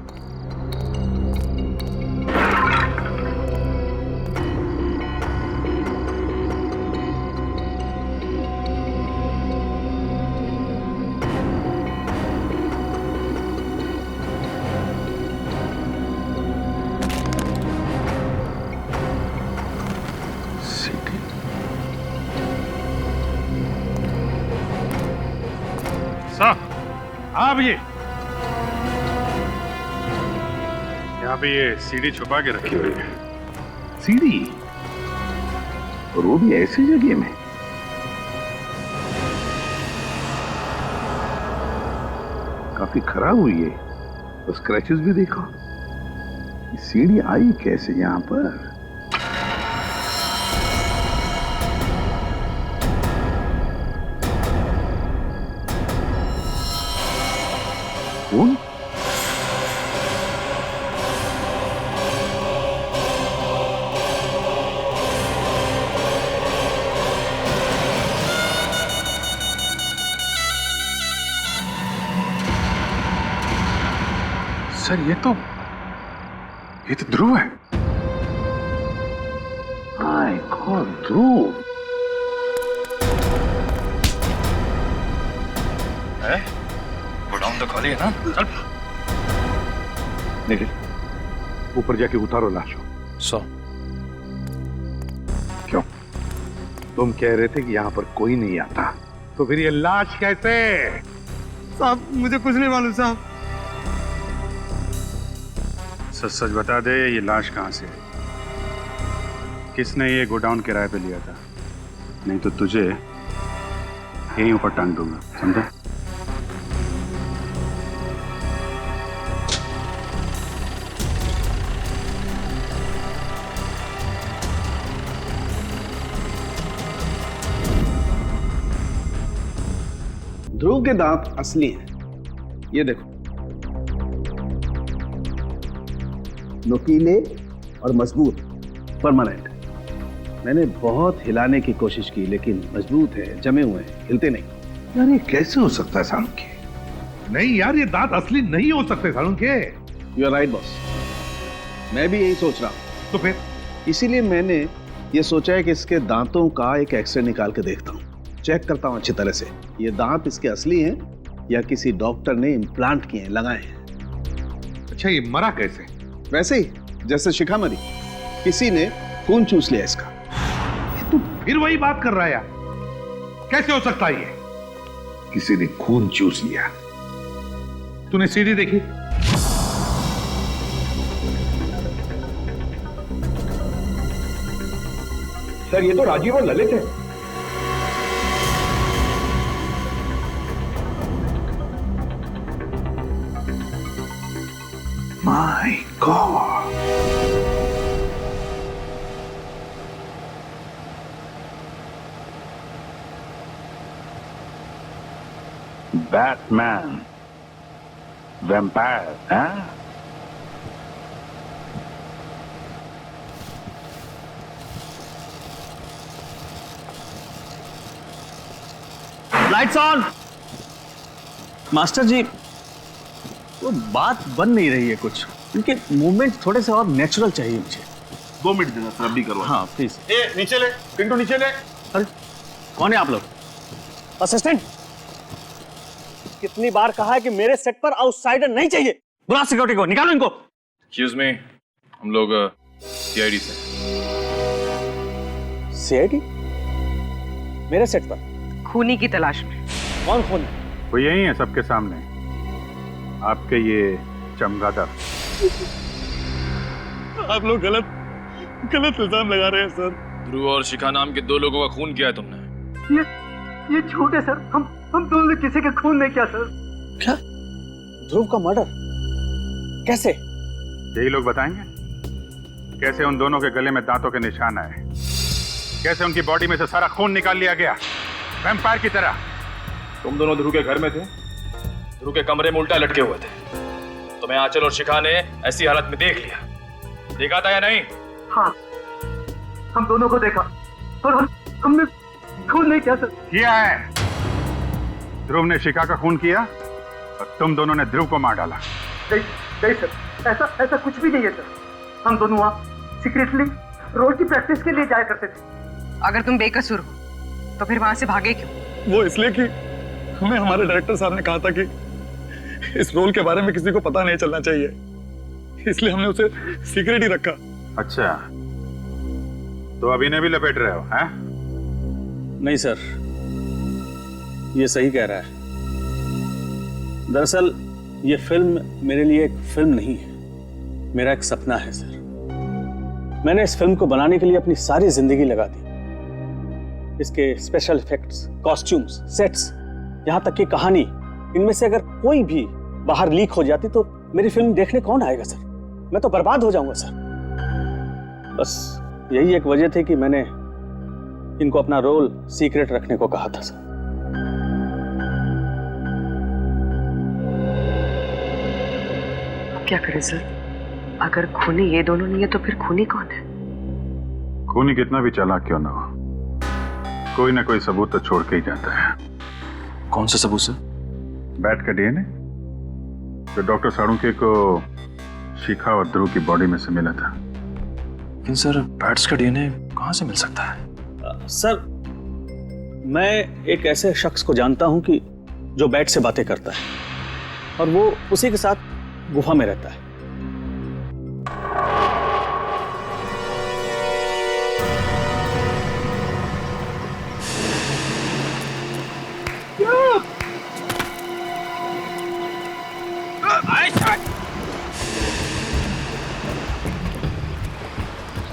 आप ये यहाँ पे ये सीडी छुपा के रखी हुई है। सीडी? और वो भी ऐसी जगह में? काफी खराब हुई है, तो स्क्रैचेस भी देखो। ये सीडी आई कैसे यहाँ पर? कौन? सर ये तो ध्रुव है। माय गॉड, ध्रुव है? गोडाउन तो खाली है ना? चल निखिल, ऊपर जाके उतारो लाश को। सो क्यों? तुम कह रहे थे कि यहाँ पर कोई नहीं आता, तो फिर ये लाश कैसे? साहब मुझे कुछ नहीं मालूम साहब। सच सच बता दे, ये लाश कहाँ से है? किसने ये गोडाउन किराए पे लिया था? नहीं तो तुझे यहीं ऊपर टांग दूंगा, समझा? ध्रुव के दांत असली हैं, ये देखो, नुकीले और मजबूत, परमानेंट। मैंने बहुत हिलाने की कोशिश की लेकिन मजबूत है, जमे हुए हैं, हिलते नहीं। यार ये कैसे हो सकता है सालुंखे? नहीं यार, ये दांत असली नहीं हो सकते Salunkhe. You are right boss, मैं भी यही सोच रहा हूँ। तो फिर इसीलिए मैंने ये सोचा है कि इसके दांतों का एक एक्सरे निकाल के देखता हूँ, चेक करता हूँ अच्छी तरह से ये दांत इसके असली हैं या किसी डॉक्टर ने इम्प्लांट किए हैं, लगाए हैं। अच्छा, ये मरा कैसे? वैसे ही जैसे शिखा मरी, किसी ने खून चूस लिया इसका। तू फिर वही बात कर रहा है यार, कैसे हो सकता है ये? किसी ने खून चूस लिया? तूने सीडी देखी? सर ये तो राजीव और ललित है। माय गॉड, बैटमैन, वैम्पायर, हैं? Lights on. मास्टर जी, वो बात बन नहीं रही है कुछ, उनके मूवमेंट थोड़े से और नेचुरल चाहिए मुझे। 2 मिनट देना सर, अभी करवा। हाँ प्लीज। ए नीचे ले, पिंटू नीचे ले। अरे कौन है आप लोग? असिस्टेंट, कितनी बार कहा है कि मेरे सेट पर आउटसाइडर नहीं चाहिए। बुला सिक्योरिटी को, निकालो इनको। एक्सक्यूज मी, हम लोग सीआईडी से। सीआईडी? मेरे सेट पर खूनी की तलाश में। कौन खूनी? वो यही है सबके सामने, आपके ये चमगादड़। आप लोग गलत इल्जाम लगा रहे हैं सर। ध्रुव और शिखा नाम के 2 लोगों का खून किया है तुमने। ये झूठ है सर, हम दोनों ने किसी का खून नहीं किया सर। क्या? ध्रुव का मर्डर कैसे? यही लोग बताएंगे कैसे उन दोनों के गले में दांतों के निशान आए, कैसे उनकी बॉडी में से सारा खून निकाल लिया गया वैम्पायर की तरह। तुम दोनों ध्रुव के घर में थे, ध्रुव के कमरे में उल्टा लटके हुए थे। तुम्हें आंचल और शिखा ने ऐसी हालत में देख लिया, देखा था या नहीं? हाँ, हम दोनों को देखा और हमने खून नहीं किया सर। किया है। ध्रुव ने शिखा का खून किया और तुम दोनों ने ध्रुव को मार डाला। नहीं सर, ऐसा कुछ भी नहीं है सर। हम दोनों वहाँ सीक्रेटली रोड की प्रैक्टिस के लिए जाया करते थे। अगर तुम बेकसूर हो तो फिर वहां से भागे क्यों? वो इसलिए कि हमें हमारे डायरेक्टर साहब ने कहा था कि इस रोल के बारे में किसी को पता नहीं चलना चाहिए, इसलिए हमने उसे सीक्रेट ही रखा। अच्छा, तो अभी ने भी लपेट रहे हो, हैं? नहीं सर, ये सही कह रहा है। दरअसल ये फिल्म मेरे लिए एक फिल्म नहीं है, मेरा एक सपना है सर। मैंने इस फिल्म को बनाने के लिए अपनी सारी जिंदगी लगा दी। इसके स्पेशल इफेक्ट्स, कॉस्ट्यूम्स, सेट्स, यहाँ तक कि कहानी, इनमें से अगर कोई भी बाहर लीक हो जाती तो मेरी फिल्म देखने कौन आएगा सर? मैं तो बर्बाद हो जाऊंगा सर। बस यही एक वजह थी कि मैंने इनको अपना रोल सीक्रेट रखने को कहा था सर। क्या करें सर? अगर खूनी ये दोनों नहीं है तो फिर खूनी कौन है? खूनी कितना भी चालाक क्यों ना हो, कोई ना कोई सबूत तो छोड़ के ही जाता है। कौन सा सबूत सर? बैट का डीएनए जो डॉक्टर साळुंखे को शिखा और ध्रुव की बॉडी में से मिला था। लेकिन सर, बैट्स का डीएनए कहाँ से मिल सकता है? सर, मैं एक ऐसे शख्स को जानता हूं कि जो बैट से बातें करता है और वो उसी के साथ गुफा में रहता है।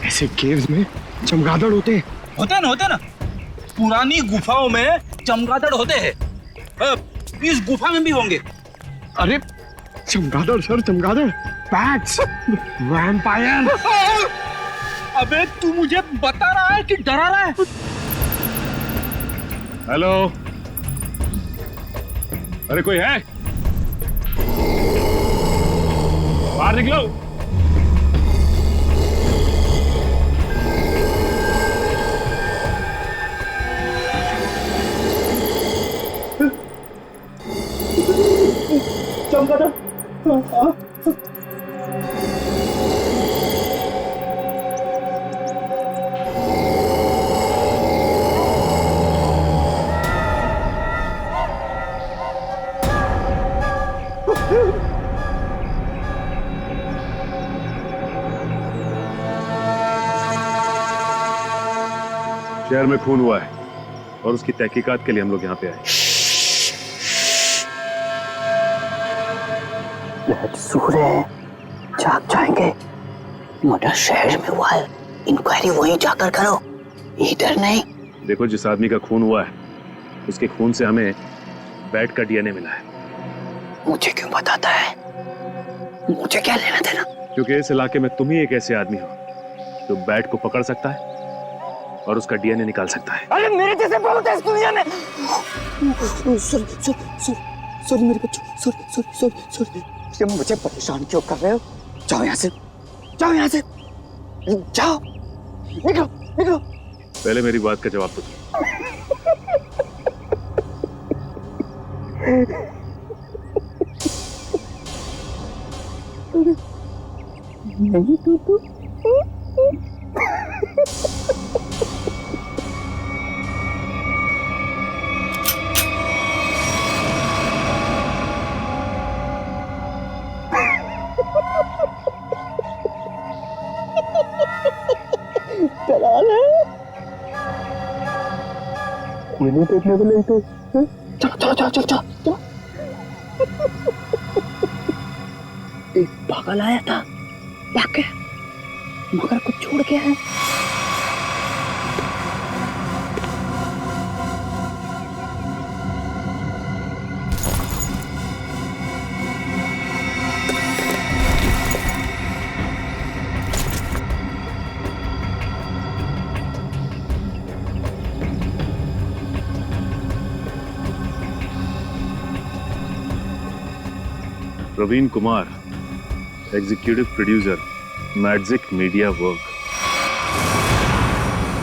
ऐसे केव्स में चमगादड़ होते हैं। होते ना, पुरानी गुफाओं में चमगादड़ होते हैं। इस गुफा में भी होंगे। अरे चमगादड़ सर, चमगादड़, बैट्स, वैम्पायर। अबे तू मुझे बता रहा है कि डरा रहा है? हेलो, अरे कोई है? बाहर निकलो। शहर में खून हुआ है और उसकी तहकीकात के लिए हम लोग यहाँ पे आए। सूर्य जाग जाएंगे। मर्डर शहर में हुआ है, इंक्वायरी वहीं जाकर करो, इधर नहीं। देखो, जिस आदमी का खून हुआ है उसके खून से हमें बैट का डीएनए मिला है। मुझे क्यों बताता है? मुझे क्या लेना देना? क्योंकि इस इलाके में तुम ही एक ऐसे आदमी हो जो बैट को पकड़ सकता है और उसका डीएनए निकाल सकता है। अरे मेरे जैसे बहुत है इस दुनिया में। सॉरी मेरे बच्चों, सॉरी। तुम मुझे परेशान क्यों कर रहे हो? जाओ यहाँ से, जाओ यहाँ से, जाओ, निकलो। पहले मेरी बात का जवाब दो। नहीं तू नहीं देखने को नहीं तो चलो। एक पागल आया था, भाग गया, मगर कुछ छोड़ गया है। Praveen Kumar, executive producer, magic media work.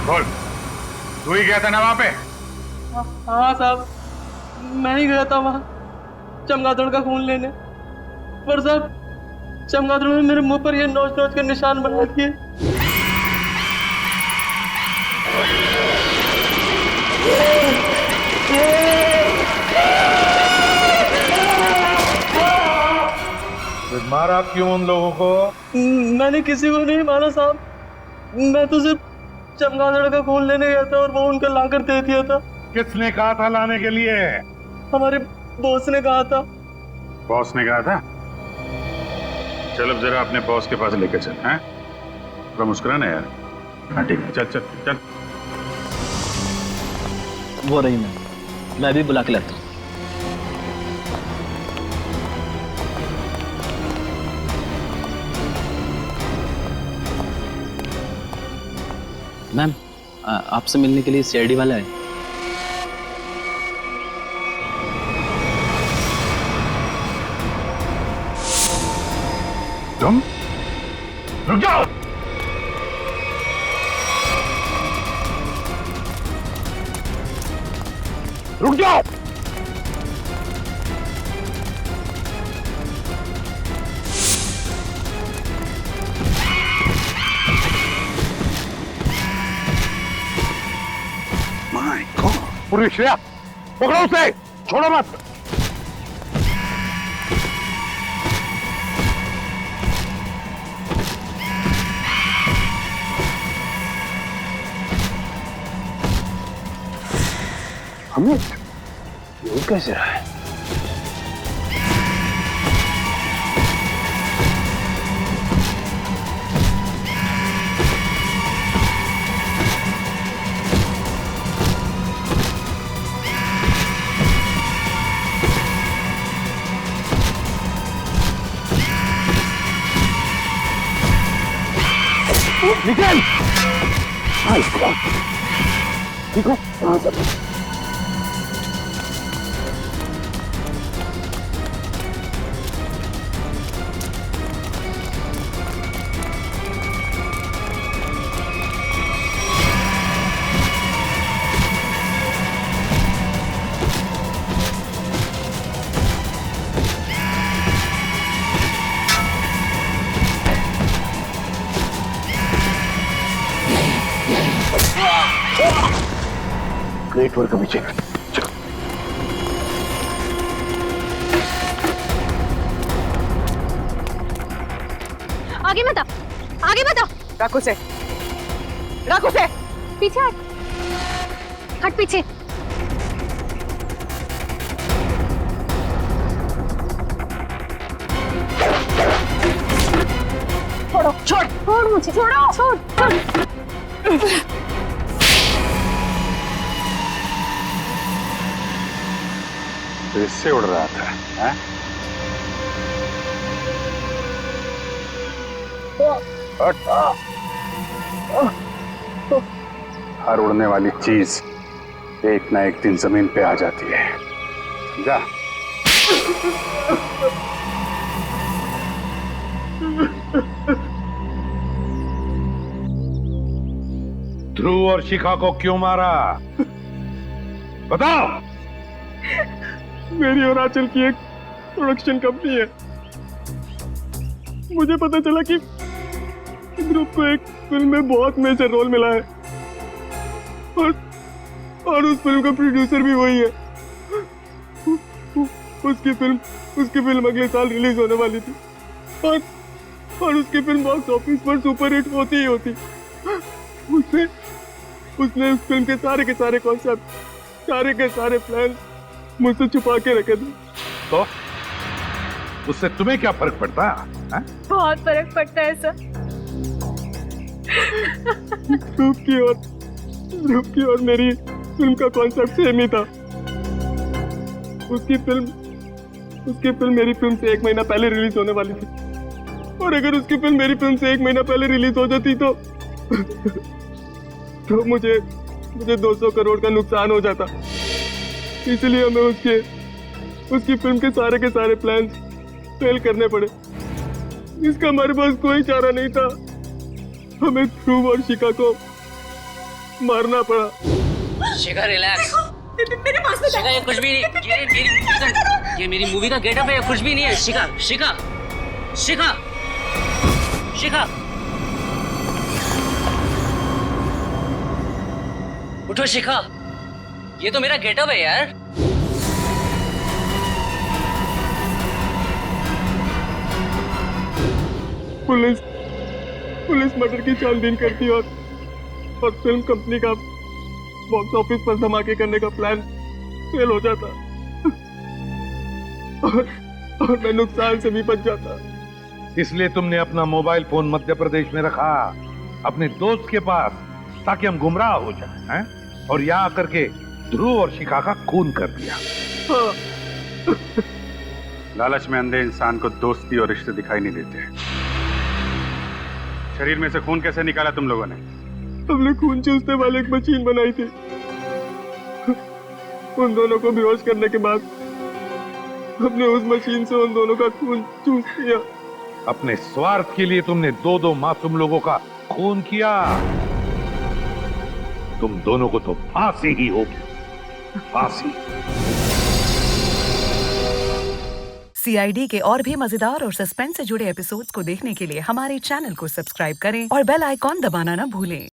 बोल, तू ही गया था ना वहां पे? हाँ साहब, मैं ही गया था वहाँ चमगादड़ का खून लेने, पर साहब चमगादड़ ने मेरे मुंह पर ये नोच के निशान बना दिए। मारा क्यों उन लोगों को? मैंने किसी को नहीं मारा साहब, मैं तो सिर्फ चमगादड़ का खून लेने गया था और वो उनका लाकर दे दिया था। किसने कहा था लाने के लिए? हमारे बॉस ने कहा था। बॉस ने कहा था? चल अब जरा अपने बॉस के पास लेके चल। हैं? थोड़ा मुस्कुराना यार। हाँ ठीक है, चल। वो रही मैं भी बुला के लाता हूँ। मैम, आपसे मिलने के लिए सीआईडी वाला है। तुम रुक जाओ। रुक जाओ। पुलिस श्रेया, पकड़ो उसे, छोड़ो मत। हमें ये कैसे रहा है? निकल। ठीक हो? हाँ सब। गेट पर कभी चेक। आगे मत आओ, आगे मत आओ। रख उसे, रख उसे। पीछे हट, हट पीछे। छोड़ो, छोड़, छोड़ मुझे, छोड़ो, छोड़, छोड़। तो इससे उड़ रहा था, हैं? हर उड़ने वाली चीज एक ना एक दिन जमीन पे आ जाती है। जा। ध्रुव और शिखा को क्यों मारा? बताओ। मेरी और आंचल की एक प्रोडक्शन कंपनी है। मुझे पता चला कि ध्रुव को एक फिल्म में बहुत मेजर रोल मिला है और उस फिल्म का प्रोड्यूसर भी वही है। उसकी फिल्म अगले साल रिलीज होने वाली थी और उसकी फिल्म बॉक्स ऑफिस पर सुपर हिट होती ही होती। उसने उस फिल्म के सारे कॉन्सेप्ट, सारे प्लान मुझसे छुपा के रखे थे। तो उससे तुम्हें क्या फर्क पड़ता है? बहुत फर्क पड़ता है सर। ध्रुव की और मेरी फिल्म का कॉन्सेप्ट सेम ही था। उसकी फिल्म मेरी फिल्म से 1 महीना पहले रिलीज होने वाली थी और अगर उसकी फिल्म मेरी फिल्म से 1 महीना पहले रिलीज हो जाती तो मुझे 200 करोड़ का नुकसान हो जाता। इसलिए हमें उसकी फिल्म के सारे प्लान्स फेल करने पड़े। इसका हमारे पास कोई चारा नहीं था। हमें ध्रुव और शिखा को मारना पड़ा। शिखा रिलैक्स। मेरे पास में शिखा ये कुछ भी नहीं, ये मेरी मूवी का गेटअप है, कुछ भी नहीं है। शिखा शिखा शिखा शिखा उठो शिखा, ये तो मेरा गेटअप है यार। पुलिस मर्डर की छानबीन करती और फिल्म कंपनी का बॉक्स ऑफिस पर धमाके करने का प्लान फेल हो जाता और मैं नुकसान से भी बच जाता। इसलिए तुमने अपना मोबाइल फोन मध्य प्रदेश में रखा, अपने दोस्त के पास, ताकि हम गुमराह हो जाएं, हैं? और यहाँ आकर के ध्रुव और शिखा का खून कर दिया। लालच में अंधे इंसान को दोस्ती और रिश्ते दिखाई नहीं देते। शरीर में से खून कैसे निकाला तुम लोगों ने? हमने खून चूसने वाली एक मशीन बनाई थी। उन दोनों को बेहोश करने के बाद हमने उस मशीन से उन दोनों का खून चूस लिया। अपने स्वार्थ के लिए तुमने 2 मासूम लोगों का खून किया। तुम दोनों को तो फांसी ही होगी, फांसी। CID के और भी मजेदार और सस्पेंस से जुड़े एपिसोड्स को देखने के लिए हमारे चैनल को सब्सक्राइब करें और बेल आइकॉन दबाना ना भूलें।